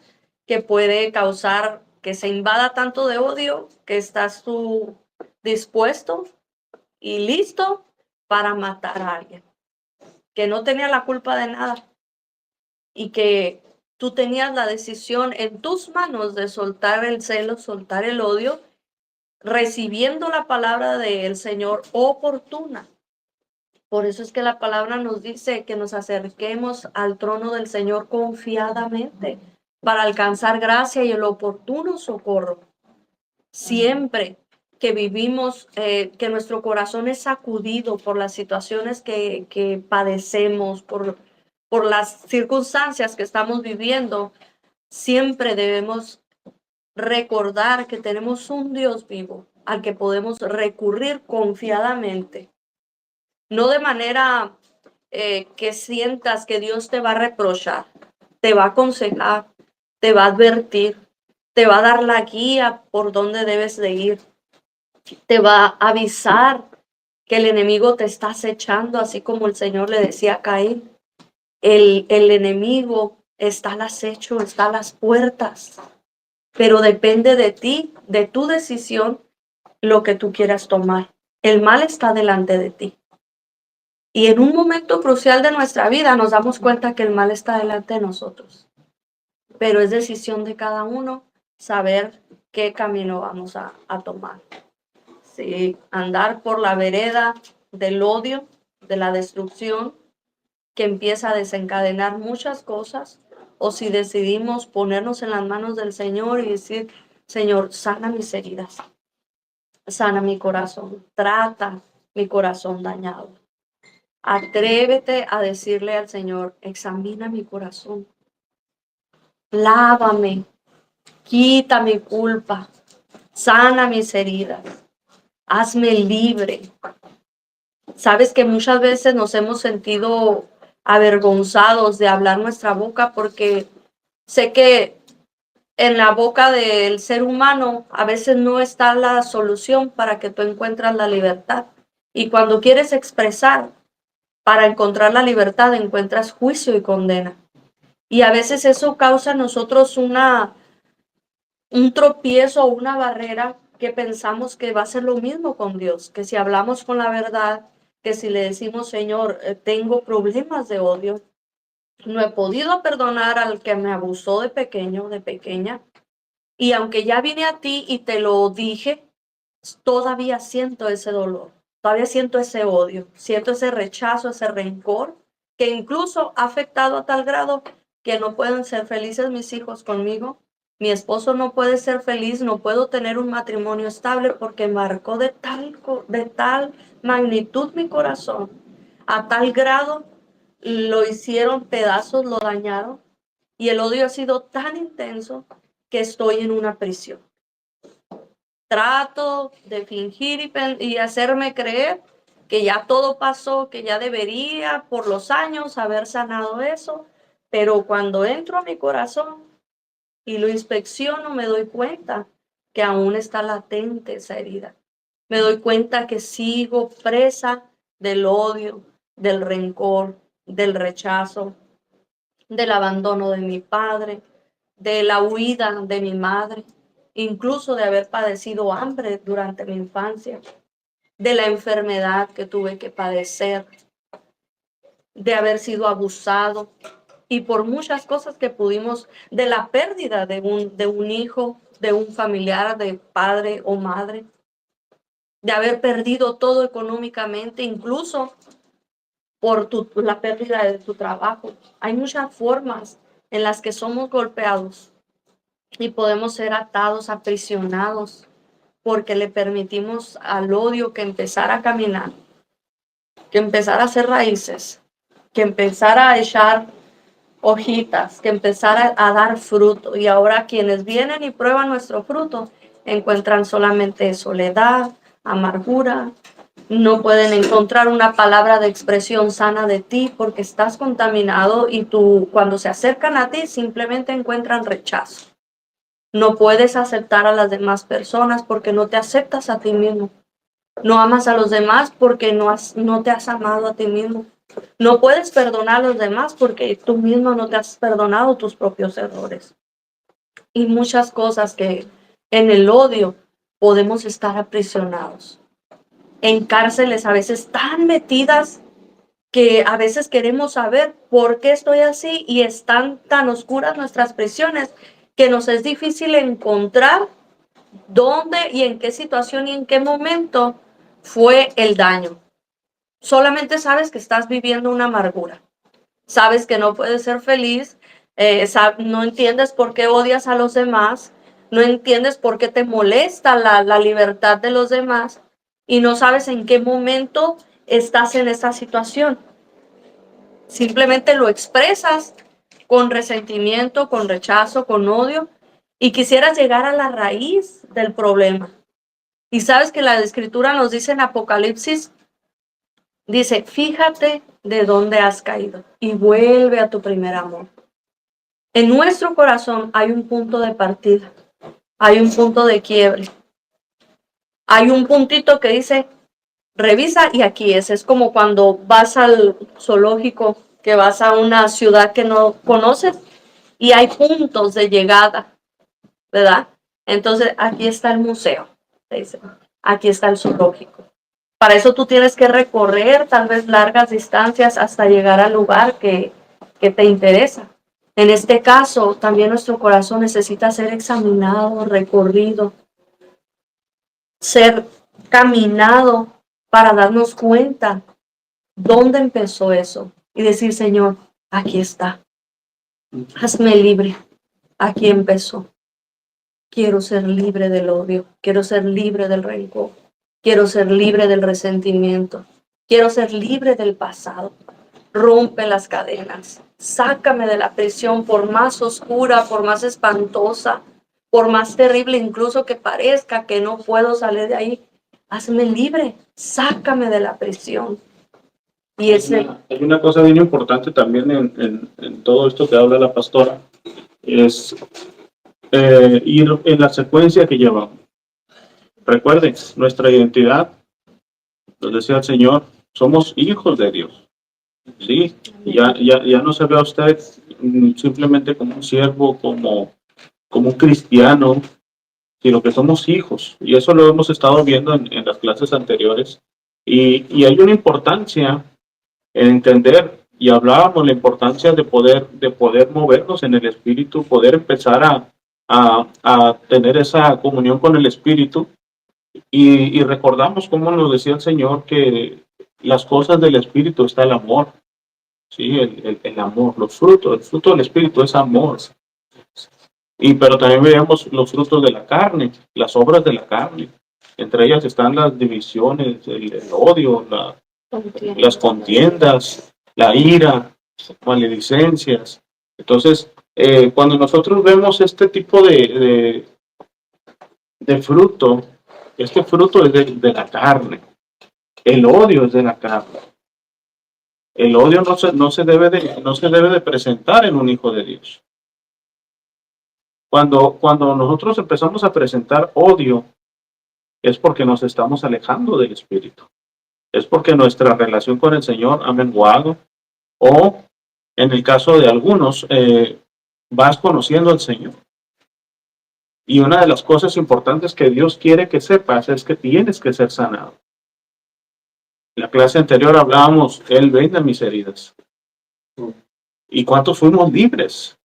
que puede causar que se invada tanto de odio que estás tú dispuesto y listo para matar a alguien que no tenía la culpa de nada y que tú tenías la decisión en tus manos de soltar el celo, soltar el odio, recibiendo la palabra del Señor oportuna. Por eso es que la palabra nos dice que nos acerquemos al trono del Señor confiadamente para alcanzar gracia y el oportuno socorro. Siempre que vivimos, que nuestro corazón es sacudido por las situaciones que padecemos, por las circunstancias que estamos viviendo, siempre debemos recordar que tenemos un Dios vivo al que podemos recurrir confiadamente. No de manera que sientas que Dios te va a reprochar, te va a aconsejar, te va a advertir, te va a dar la guía por donde debes de ir, te va a avisar que el enemigo te está acechando, así como el Señor le decía a Caín. El enemigo está al acecho, está a las puertas, pero depende de ti, de tu decisión, lo que tú quieras tomar. El mal está delante de ti. Y en un momento crucial de nuestra vida nos damos cuenta que el mal está delante de nosotros. Pero es decisión de cada uno saber qué camino vamos a tomar. Si andar por la vereda del odio, de la destrucción, que empieza a desencadenar muchas cosas, o si decidimos ponernos en las manos del Señor y decir, Señor, sana mis heridas, sana mi corazón, trata mi corazón dañado. Atrévete a decirle al Señor, examina mi corazón, lávame, quita mi culpa, sana mis heridas, hazme libre. Sabes que muchas veces nos hemos sentido avergonzados de hablar nuestra boca porque sé que en la boca del ser humano a veces no está la solución para que tú encuentres la libertad. Y cuando quieres expresar, para encontrar la libertad, encuentras juicio y condena. Y a veces eso causa en nosotros un tropiezo o una barrera que pensamos que va a ser lo mismo con Dios, que si hablamos con la verdad, que si le decimos, Señor, tengo problemas de odio, no he podido perdonar al que me abusó de pequeño, de pequeña, y aunque ya vine a ti y te lo dije, todavía siento ese dolor, todavía siento ese odio, siento ese rechazo, ese rencor, que incluso ha afectado a tal grado que no pueden ser felices mis hijos conmigo, mi esposo no puede ser feliz, no puedo tener un matrimonio estable porque marcó de tal magnitud mi corazón, a tal grado lo hicieron pedazos, lo dañaron, y el odio ha sido tan intenso que estoy en una prisión. Trato de fingir y hacerme creer que ya todo pasó, que ya debería por los años haber sanado eso, pero cuando entro a mi corazón y lo inspecciono, me doy cuenta que aún está latente esa herida. Me doy cuenta que sigo presa del odio, del rencor, del rechazo, del abandono de mi padre, de la huida de mi madre, incluso de haber padecido hambre durante mi infancia, de la enfermedad que tuve que padecer, de haber sido abusado y por muchas cosas que pudimos, de la pérdida de un hijo, de un familiar, de padre o madre, de haber perdido todo económicamente, incluso por la pérdida de tu trabajo. Hay muchas formas en las que somos golpeados y podemos ser atados, aprisionados, porque le permitimos al odio que empezara a caminar, que empezara a hacer raíces, que empezara a echar hojitas, que empezara a dar fruto. Y ahora quienes vienen y prueban nuestro fruto encuentran solamente soledad, amargura, no pueden encontrar una palabra de expresión sana de ti porque estás contaminado y tú, cuando se acercan a ti, simplemente encuentran rechazo. No puedes aceptar a las demás personas porque no te aceptas a ti mismo. No amas a los demás porque no te has amado a ti mismo. No puedes perdonar a los demás porque tú mismo no te has perdonado tus propios errores. Y muchas cosas que en el odio podemos estar aprisionados. En cárceles a veces tan metidas que a veces queremos saber por qué estoy así y están tan oscuras nuestras prisiones que nos es difícil encontrar dónde y en qué situación y en qué momento fue el daño. Solamente sabes que estás viviendo una amargura. Sabes que no puedes ser feliz, no entiendes por qué odias a los demás, no entiendes por qué te molesta la libertad de los demás y no sabes en qué momento estás en esta situación. Simplemente lo expresas con resentimiento, con rechazo, con odio y quisieras llegar a la raíz del problema. Y sabes que la Escritura nos dice en Apocalipsis, dice, fíjate de dónde has caído y vuelve a tu primer amor. En nuestro corazón hay un punto de partida, hay un punto de quiebre, hay un puntito que dice, revisa y aquí es. Es como cuando vas al zoológico, que vas a una ciudad que no conoces y hay puntos de llegada, ¿verdad? Entonces aquí está el museo, te dice, aquí está el zoológico. Para eso tú tienes que recorrer tal vez largas distancias hasta llegar al lugar que te interesa. En este caso, también nuestro corazón necesita ser examinado, recorrido, ser caminado para darnos cuenta dónde empezó eso y decir, Señor, aquí está, hazme libre, aquí empezó. Quiero ser libre del odio, quiero ser libre del rencor, quiero ser libre del resentimiento, quiero ser libre del pasado. Rompe las cadenas, sácame de la prisión, por más oscura, por más espantosa, por más terrible incluso que parezca que no puedo salir de ahí. Hazme libre, sácame de la prisión. Y hay una cosa bien importante también en todo esto que habla la pastora, es ir en la secuencia que llevamos. Recuerden, nuestra identidad, nos decía el Señor, somos hijos de Dios. Sí, ya no se ve a usted simplemente como un siervo, como un cristiano, sino que somos hijos. Y eso lo hemos estado viendo en las clases anteriores. Y hay una importancia en entender, y hablábamos la importancia de poder movernos en el Espíritu, poder empezar a tener esa comunión con el Espíritu. Y recordamos cómo nos decía el Señor que las cosas del Espíritu está el amor. Sí, el amor, el fruto del Espíritu es amor. Pero también veíamos los frutos de la carne, las obras de la carne. Entre ellas están las divisiones, el odio, las contiendas, la ira, maledicencias. Entonces, cuando nosotros vemos este tipo de fruto, este fruto es de la carne. El odio es de la carne. El odio no se debe de presentar en un hijo de Dios. Cuando nosotros empezamos a presentar odio, es porque nos estamos alejando del Espíritu. Es porque nuestra relación con el Señor ha menguado, o en el caso de algunos, vas conociendo al Señor. Y una de las cosas importantes que Dios quiere que sepas es que tienes que ser sanado. En la clase anterior hablábamos, Él venda mis heridas. ¿Y cuántos fuimos libres?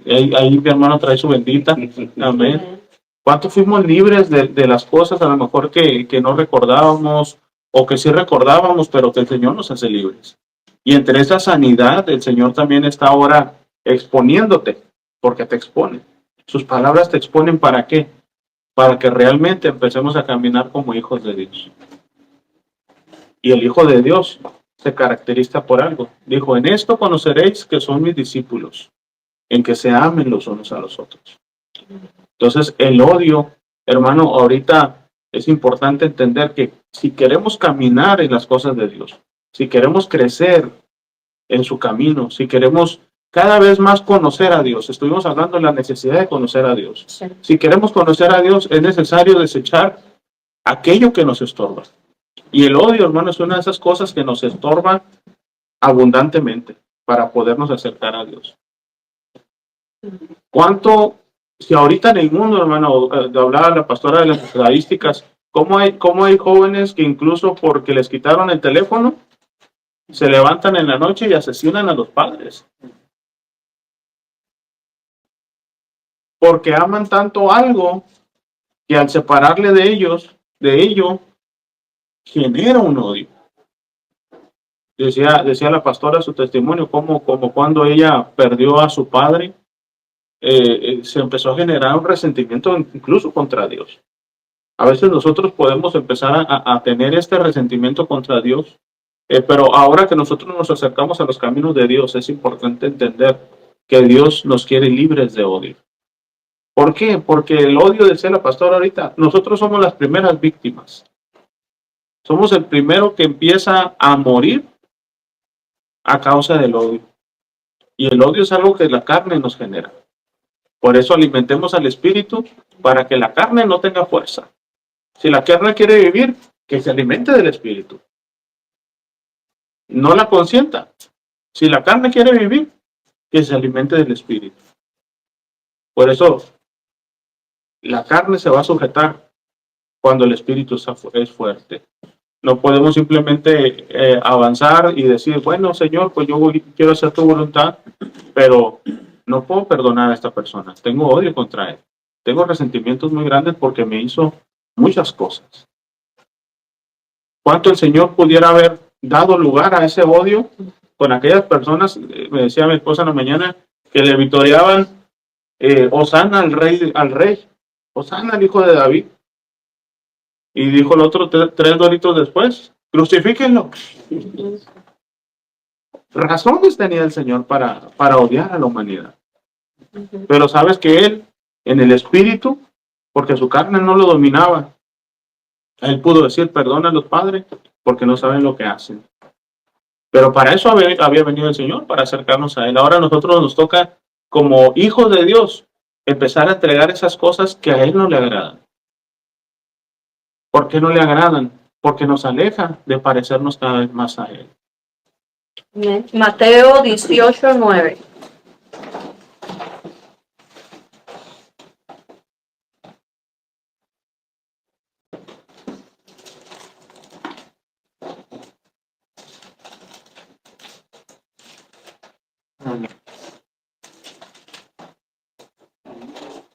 Ahí mi hermano trae su bendita. Amén. ¿Cuántos fuimos libres de las cosas a lo mejor que no recordábamos, o que sí recordábamos, pero que el Señor nos hace libres? Y entre esa sanidad, el Señor también está ahora exponiéndote, porque te expone. Sus palabras te exponen, ¿para qué? Para que realmente empecemos a caminar como hijos de Dios. Y el Hijo de Dios se caracteriza por algo. Dijo, en esto conoceréis que son mis discípulos, en que se amen los unos a los otros. Entonces, el odio, hermano, ahorita es importante entender que si queremos caminar en las cosas de Dios, si queremos crecer en su camino, si queremos cada vez más conocer a Dios, estuvimos hablando de la necesidad de conocer a Dios. Sí. Si queremos conocer a Dios, es necesario desechar aquello que nos estorba. Y el odio, hermano, es una de esas cosas que nos estorba abundantemente para podernos acercar a Dios. ¿Cuánto, si ahorita en el mundo, hermano, hablaba la pastora de las estadísticas, cómo hay jóvenes que incluso porque les quitaron el teléfono, se levantan en la noche y asesinan a los padres. Porque aman tanto algo que al separarle de ello, genera un odio. Decía la pastora su testimonio, como cuando ella perdió a su padre, se empezó a generar un resentimiento incluso contra Dios. A veces nosotros podemos empezar a tener este resentimiento contra Dios, pero ahora que nosotros nos acercamos a los caminos de Dios, es importante entender que Dios nos quiere libres de odio. ¿Por qué? Porque el odio, decía la pastora ahorita, nosotros somos las primeras víctimas. Somos el primero que empieza a morir a causa del odio. Y el odio es algo que la carne nos genera. Por eso alimentemos al espíritu para que la carne no tenga fuerza. Si la carne quiere vivir, que se alimente del espíritu. No la consienta. Si la carne quiere vivir, que se alimente del espíritu. Por eso, la carne se va a sujetar cuando el espíritu es fuerte. No podemos simplemente avanzar y decir, bueno, Señor, pues yo quiero hacer tu voluntad, pero no puedo perdonar a esta persona. Tengo odio contra él. Tengo resentimientos muy grandes porque me hizo muchas cosas. ¿Cuánto el Señor pudiera haber dado lugar a ese odio con aquellas personas? Me decía mi esposa en la mañana que le vitoreaban Hosana al rey, Hosana al hijo de David. Y dijo el otro 3 doritos después, crucifíquenlo. Razones tenía el Señor para odiar a la humanidad. Pero sabes que él, en el espíritu, porque su carne no lo dominaba, él pudo decir, perdona a los padres, porque no saben lo que hacen. Pero para eso había venido el Señor, para acercarnos a él. Ahora a nosotros nos toca, como hijos de Dios, empezar a entregar esas cosas que a él no le agradan. ¿Por qué no le agradan? Porque nos aleja de parecernos cada vez más a él. Mateo 18:9.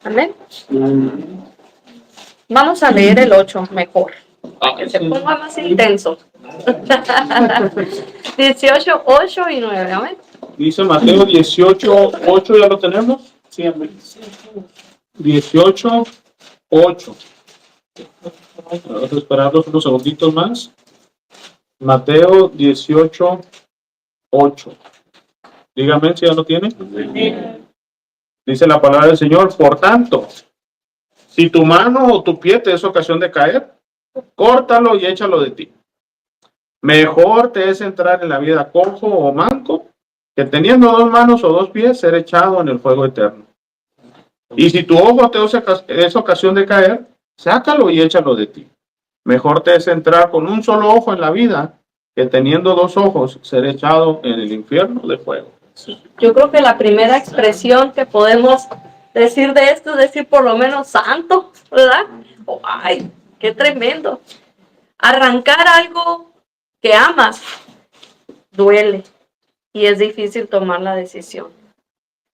Amén. Vamos a leer el 8 mejor, para que se ponga más intenso. 18, 8 y 9, amén. Dice Mateo 18, 8, ¿ya lo tenemos? Sí, amén. 18, 8. Vamos a esperarlos unos segunditos más. Mateo 18, 8. Dígame si ya lo tiene. Dice la palabra del Señor, por tanto, si tu mano o tu pie te es ocasión de caer, córtalo y échalo de ti. Mejor te es entrar en la vida cojo o manco, que teniendo 2 manos o 2 pies, ser echado en el fuego eterno. Y si tu ojo te es ocasión de caer, sácalo y échalo de ti. Mejor te es entrar con un solo ojo en la vida, que teniendo 2 ojos, ser echado en el infierno de fuego. Yo creo que la primera expresión que podemos decir de esto es decir por lo menos santo, ¿verdad? Oh, ¡ay, qué tremendo! Arrancar algo que amas duele y es difícil tomar la decisión.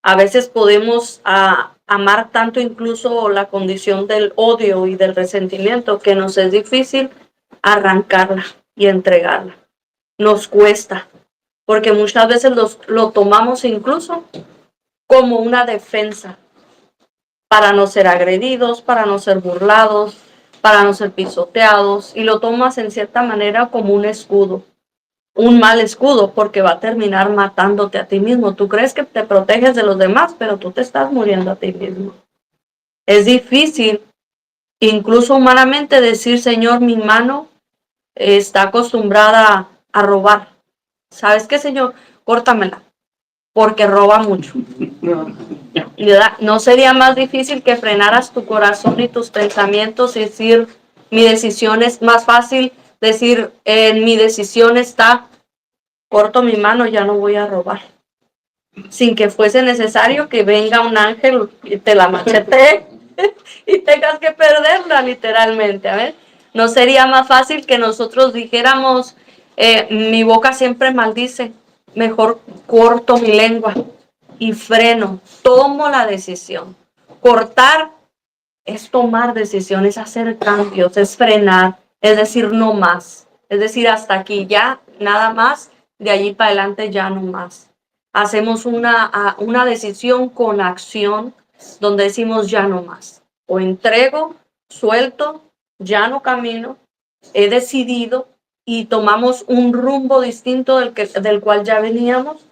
A veces podemos amar tanto incluso la condición del odio y del resentimiento que nos es difícil arrancarla y entregarla. Nos cuesta, porque muchas veces lo tomamos incluso como una defensa para no ser agredidos, para no ser burlados, para no ser pisoteados, y lo tomas en cierta manera como un escudo, un mal escudo, porque va a terminar matándote a ti mismo. Tú crees que te proteges de los demás, pero tú te estás muriendo a ti mismo. Es difícil, incluso humanamente, decir, Señor, mi mano está acostumbrada a robar. ¿Sabes qué, Señor? Córtamela, porque roba mucho. ¿No sería más difícil que frenaras tu corazón y tus pensamientos y decir, mi decisión es más fácil, decir, en mi decisión está, corto mi mano, ya no voy a robar? Sin que fuese necesario que venga un ángel y te la machetee y tengas que perderla literalmente, ¿ves? ¿No sería más fácil que nosotros dijéramos, Mi boca siempre maldice. Mejor corto mi lengua y freno. Tomo la decisión. Cortar es tomar decisiones, hacer cambios, es frenar, es decir, no más. Es decir, hasta aquí ya, nada más, de allí para adelante ya no más. Hacemos una decisión con acción donde decimos ya no más. O entrego, suelto, ya no camino, he decidido y tomamos un rumbo distinto del cual ya veníamos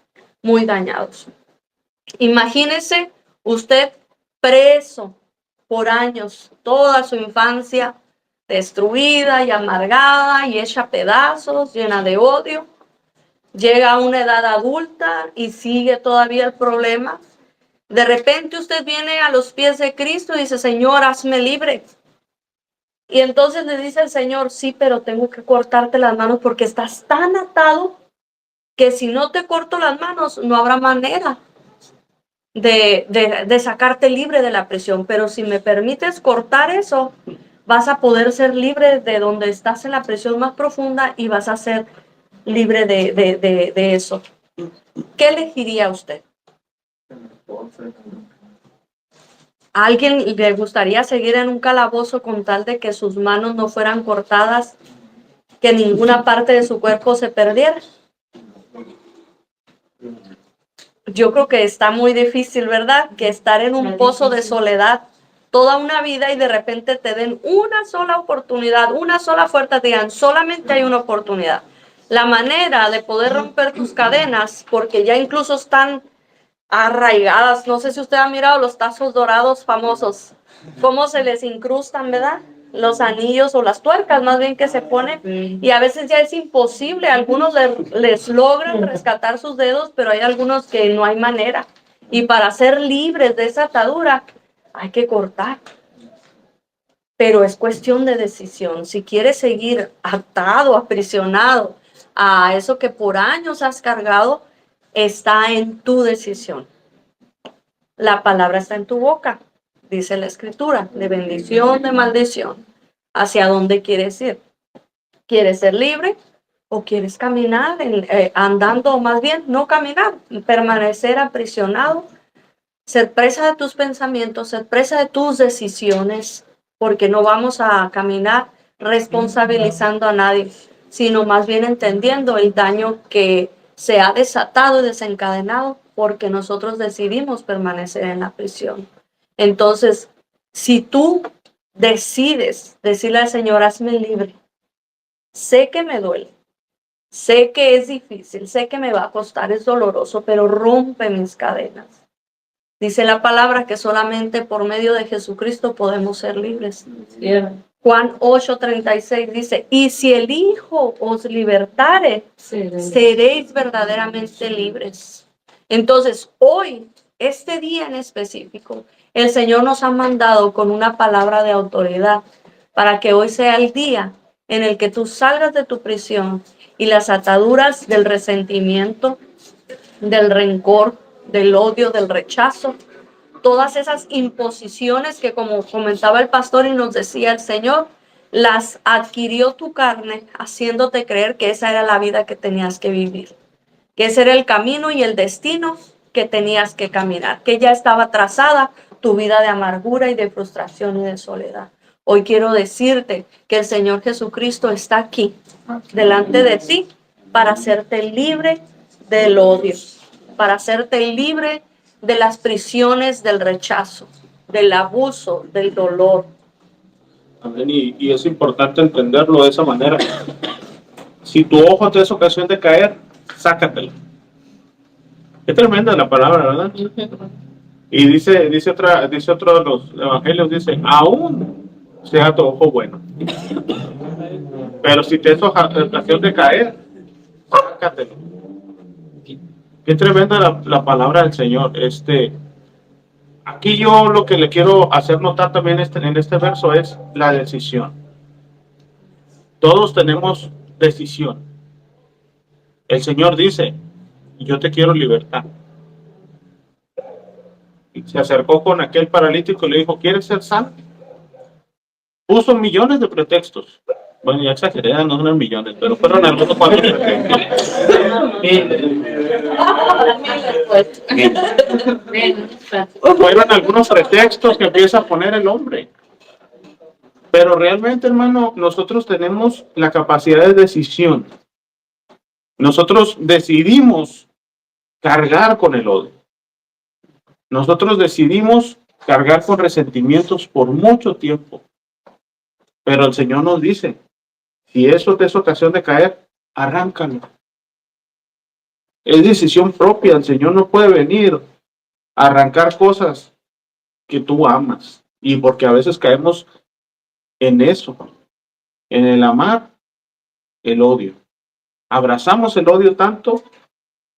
muy dañados. Imagínese usted preso por años, toda su infancia destruida y amargada y hecha pedazos, llena de odio. Llega a una edad adulta y sigue todavía el problema. De repente usted viene a los pies de Cristo y dice, Señor, hazme libre. Y entonces le dice el Señor, sí, pero tengo que cortarte las manos porque estás tan atado que si no te corto las manos no habrá manera de sacarte libre de la prisión, pero si me permites cortar eso, vas a poder ser libre de donde estás en la prisión más profunda y vas a ser libre de eso. ¿Qué elegiría usted? ¿A alguien le gustaría seguir en un calabozo con tal de que sus manos no fueran cortadas, que ninguna parte de su cuerpo se perdiera? Yo creo que está muy difícil, ¿verdad? Que estar en un pozo de soledad toda una vida y de repente te den una sola oportunidad, una sola oferta, te digan, solamente hay una oportunidad. La manera de poder romper tus cadenas, porque ya incluso están arraigadas, no sé si usted ha mirado los tazos dorados famosos, cómo se les incrustan, ¿verdad? Los anillos o las tuercas más bien que se ponen, y a veces ya es imposible, algunos les logran rescatar sus dedos, pero hay algunos que no hay manera, y para ser libres de esa atadura hay que cortar, pero es cuestión de decisión. Si quieres seguir atado, aprisionado a eso que por años has cargado, está en tu decisión. La palabra está en tu boca, dice la escritura, de bendición, de maldición. ¿Hacia dónde quieres ir? ¿Quieres ser libre o quieres caminar andando, o más bien no caminar, permanecer aprisionado, ser presa de tus pensamientos, ser presa de tus decisiones, porque no vamos a caminar responsabilizando a nadie, sino más bien entendiendo el daño que se ha desatado y desencadenado porque nosotros decidimos permanecer en la prisión. Entonces, si tú decides decirle al Señor, hazme libre, sé que me duele, sé que es difícil, sé que me va a costar, es doloroso, pero rompe mis cadenas. Dice la palabra que solamente por medio de Jesucristo podemos ser libres. Juan 8:36 dice, y si el Hijo os libertare, seréis verdaderamente libres. Entonces, hoy, este día en específico, el Señor nos ha mandado con una palabra de autoridad para que hoy sea el día en el que tú salgas de tu prisión y las ataduras del resentimiento, del rencor, del odio, del rechazo, todas esas imposiciones que, como comentaba el pastor y nos decía el Señor, las adquirió tu carne haciéndote creer que esa era la vida que tenías que vivir, que ese era el camino y el destino que tenías que caminar, que ya estaba trazada tu vida de amargura y de frustración y de soledad. Hoy quiero decirte que el Señor Jesucristo está aquí, delante de ti, para hacerte libre del odio, para hacerte libre de las prisiones del rechazo, del abuso, del dolor. Amén. Y es importante entenderlo de esa manera. Si tu ojo te es ocasión de caer, sácatelo. Qué tremenda la palabra, ¿verdad? Y dice otro de los evangelios, dice, aún sea tu ojo bueno. Pero si te es ocasión de caer, sácatelo. Qué tremenda la palabra del Señor. Aquí yo lo que le quiero hacer notar también en este verso es la decisión. Todos tenemos decisión. El Señor dice, yo te quiero libertad. Y se acercó con aquel paralítico y le dijo, ¿quieres ser sano? Puso millones de pretextos. Bueno, ya exageré, no son millones, pero fueron algunos cuantos pretextos. Fueron algunos pretextos que empieza a poner el hombre. Pero realmente, hermano, nosotros tenemos la capacidad de decisión. Nosotros decidimos cargar con el odio. Nosotros decidimos cargar con resentimientos por mucho tiempo. Pero el Señor nos dice, si eso te es ocasión de caer, arráncalo. Es decisión propia. El Señor no puede venir a arrancar cosas que tú amas. Y porque a veces caemos en eso, en el amar el odio. Abrazamos el odio tanto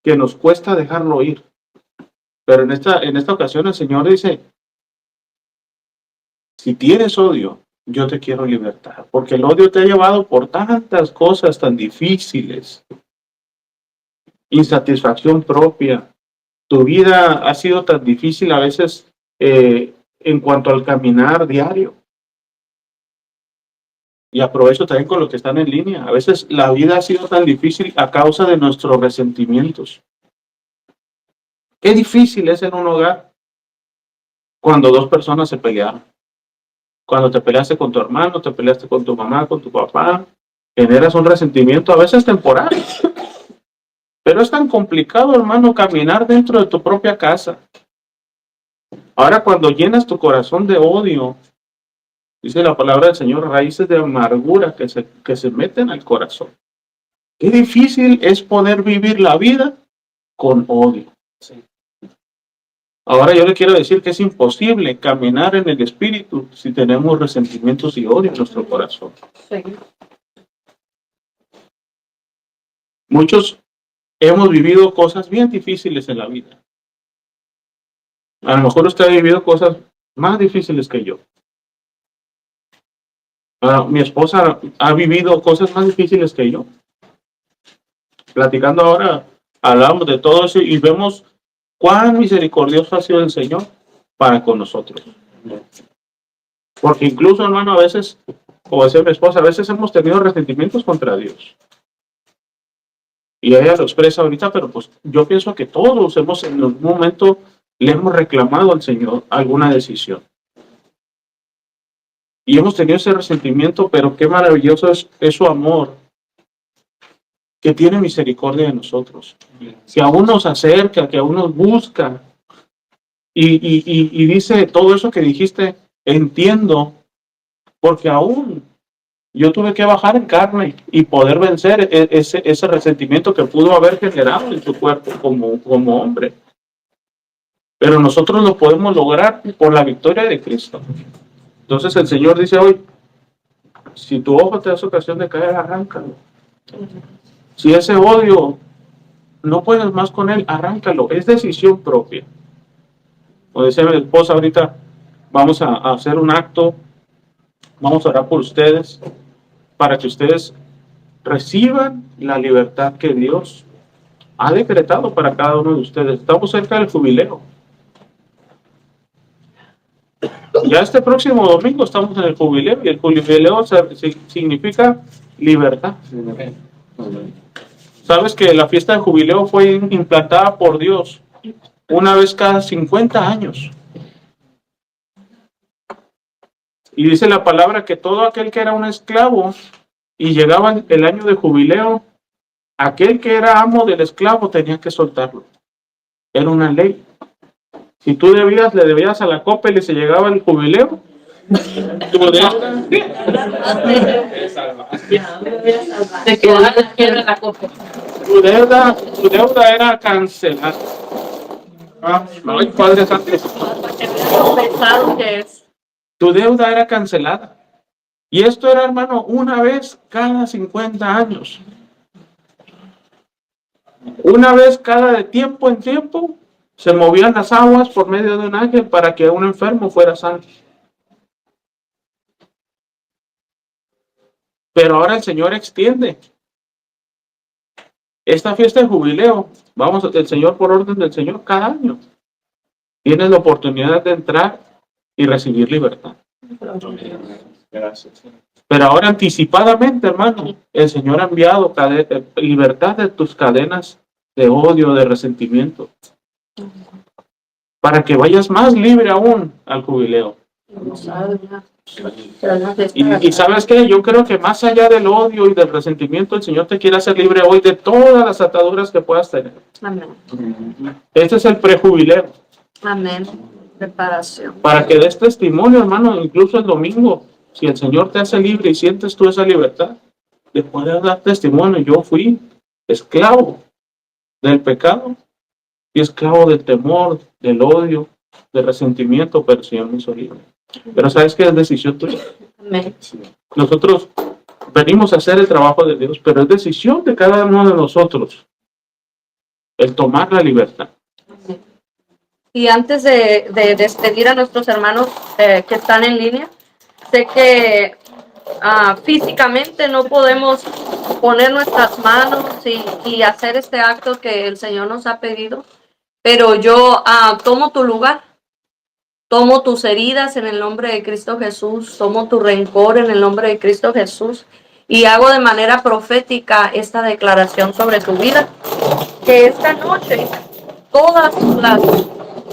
que nos cuesta dejarlo ir. Pero en esta ocasión el Señor dice, si tienes odio, yo te quiero libertar. Porque el odio te ha llevado por tantas cosas tan difíciles. Insatisfacción propia. Tu vida ha sido tan difícil a veces en cuanto al caminar diario. Y aprovecho también con los que están en línea. A veces la vida ha sido tan difícil a causa de nuestros resentimientos. Qué difícil es en un hogar cuando dos personas se pelearon. Cuando te peleaste con tu hermano, te peleaste con tu mamá, con tu papá, generas un resentimiento a veces temporal. Pero es tan complicado, hermano, caminar dentro de tu propia casa. Ahora, cuando llenas tu corazón de odio, dice la palabra del Señor, raíces de amargura que se meten al corazón. Qué difícil es poder vivir la vida con odio. Sí. Ahora yo le quiero decir que es imposible caminar en el Espíritu si tenemos resentimientos y odio en nuestro corazón. Sí. Muchos hemos vivido cosas bien difíciles en la vida. A lo mejor usted ha vivido cosas más difíciles que yo. Mi esposa ha vivido cosas más difíciles que yo. Platicando ahora, hablamos de todo eso y vemos cuán misericordioso ha sido el Señor para con nosotros. Porque incluso, hermano, a veces, como decía mi esposa, a veces hemos tenido resentimientos contra Dios. Y ella lo expresa ahorita, pero pues yo pienso que todos hemos en algún momento le hemos reclamado al Señor alguna decisión. Y hemos tenido ese resentimiento, pero qué maravilloso es su amor, que tiene misericordia de nosotros, que aún nos acerca, que aún nos busca. Y dice todo eso que dijiste, entiendo, porque aún yo tuve que bajar en carne y poder vencer ese resentimiento que pudo haber generado en tu cuerpo como hombre. Pero nosotros lo podemos lograr por la victoria de Cristo. Entonces el Señor dice hoy, si tu ojo te da ocasión de caer, arráncalo. Si ese odio no puedes más con él, arráncalo. Es decisión propia. Como decía mi esposa ahorita, vamos a hacer un acto, vamos a orar por ustedes, para que ustedes reciban la libertad que Dios ha decretado para cada uno de ustedes. Estamos cerca del jubileo. Ya este próximo domingo estamos en el jubileo, y el jubileo significa libertad. Sabes que la fiesta de jubileo fue implantada por Dios una vez cada 50 años. Y dice la palabra que todo aquel que era un esclavo y llegaba el año de jubileo, aquel que era amo del esclavo tenía que soltarlo. Era una ley. Si tú le debías a la Coppel y se llegaba el jubileo, tu deuda era cancelada. Ay, Padre Santo. Tu deuda era cancelada. Y esto era, hermano, una vez cada 50 años. Una vez cada de tiempo en tiempo se movían las aguas por medio de un ángel para que un enfermo fuera sano. Pero ahora el Señor extiende esta fiesta de jubileo. Vamos, el Señor, por orden del Señor, cada año tienes la oportunidad de entrar y recibir libertad. Gracias. Pero ahora anticipadamente, hermano, el Señor ha enviado libertad de tus cadenas de odio, de resentimiento, para que vayas más libre aún al jubileo. Y ¿sabes qué? Yo creo que más allá del odio y del resentimiento, el Señor te quiere hacer libre hoy de todas las ataduras que puedas tener. Amén. Este es el prejubileo. Amén. Preparación. Para que des testimonio, hermano, incluso el domingo, si el Señor te hace libre y sientes tú esa libertad, le puedes dar testimonio. Yo fui esclavo del pecado y esclavo del temor, del odio, del resentimiento, pero el Señor me hizo libre. Pero ¿sabes qué? Es decisión tuya. Amén. Nosotros venimos a hacer el trabajo de Dios, pero es decisión de cada uno de nosotros el tomar la libertad. Y antes de despedir a nuestros hermanos que están en línea, sé que físicamente no podemos poner nuestras manos y hacer este acto que el Señor nos ha pedido, pero yo tomo tu lugar, tomo tus heridas en el nombre de Cristo Jesús, tomo tu rencor en el nombre de Cristo Jesús y hago de manera profética esta declaración sobre tu vida, que esta noche todas las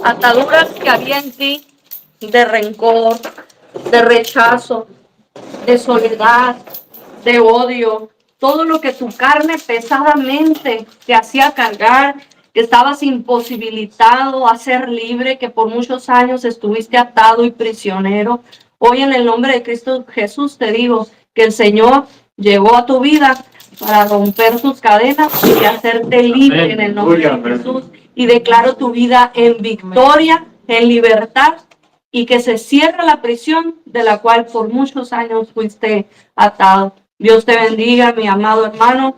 ataduras que había en ti de rencor, de rechazo, de soledad, de odio, todo lo que tu carne pesadamente te hacía cargar, que estabas imposibilitado a ser libre, que por muchos años estuviste atado y prisionero. Hoy en el nombre de Cristo Jesús te digo que el Señor llegó a tu vida para romper tus cadenas y hacerte libre en el nombre de Jesús. Y declaro tu vida en victoria, en libertad, y que se cierre la prisión de la cual por muchos años fuiste atado. Dios te bendiga, mi amado hermano,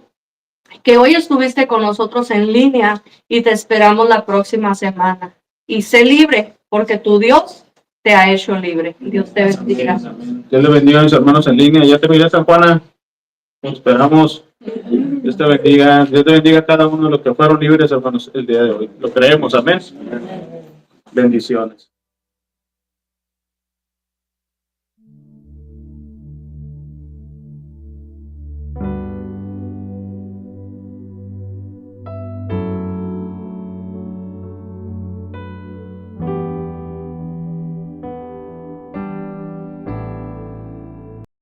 que hoy estuviste con nosotros en línea y te esperamos la próxima semana. Y sé libre, porque tu Dios te ha hecho libre. Dios te bendiga. Dios le bendiga a mis hermanos en línea. Ya terminé, San Juana. Nos esperamos. Dios te bendiga. Dios te bendiga a cada uno de los que fueron libres, hermanos, el día de hoy. Lo creemos. Amén. Bendiciones.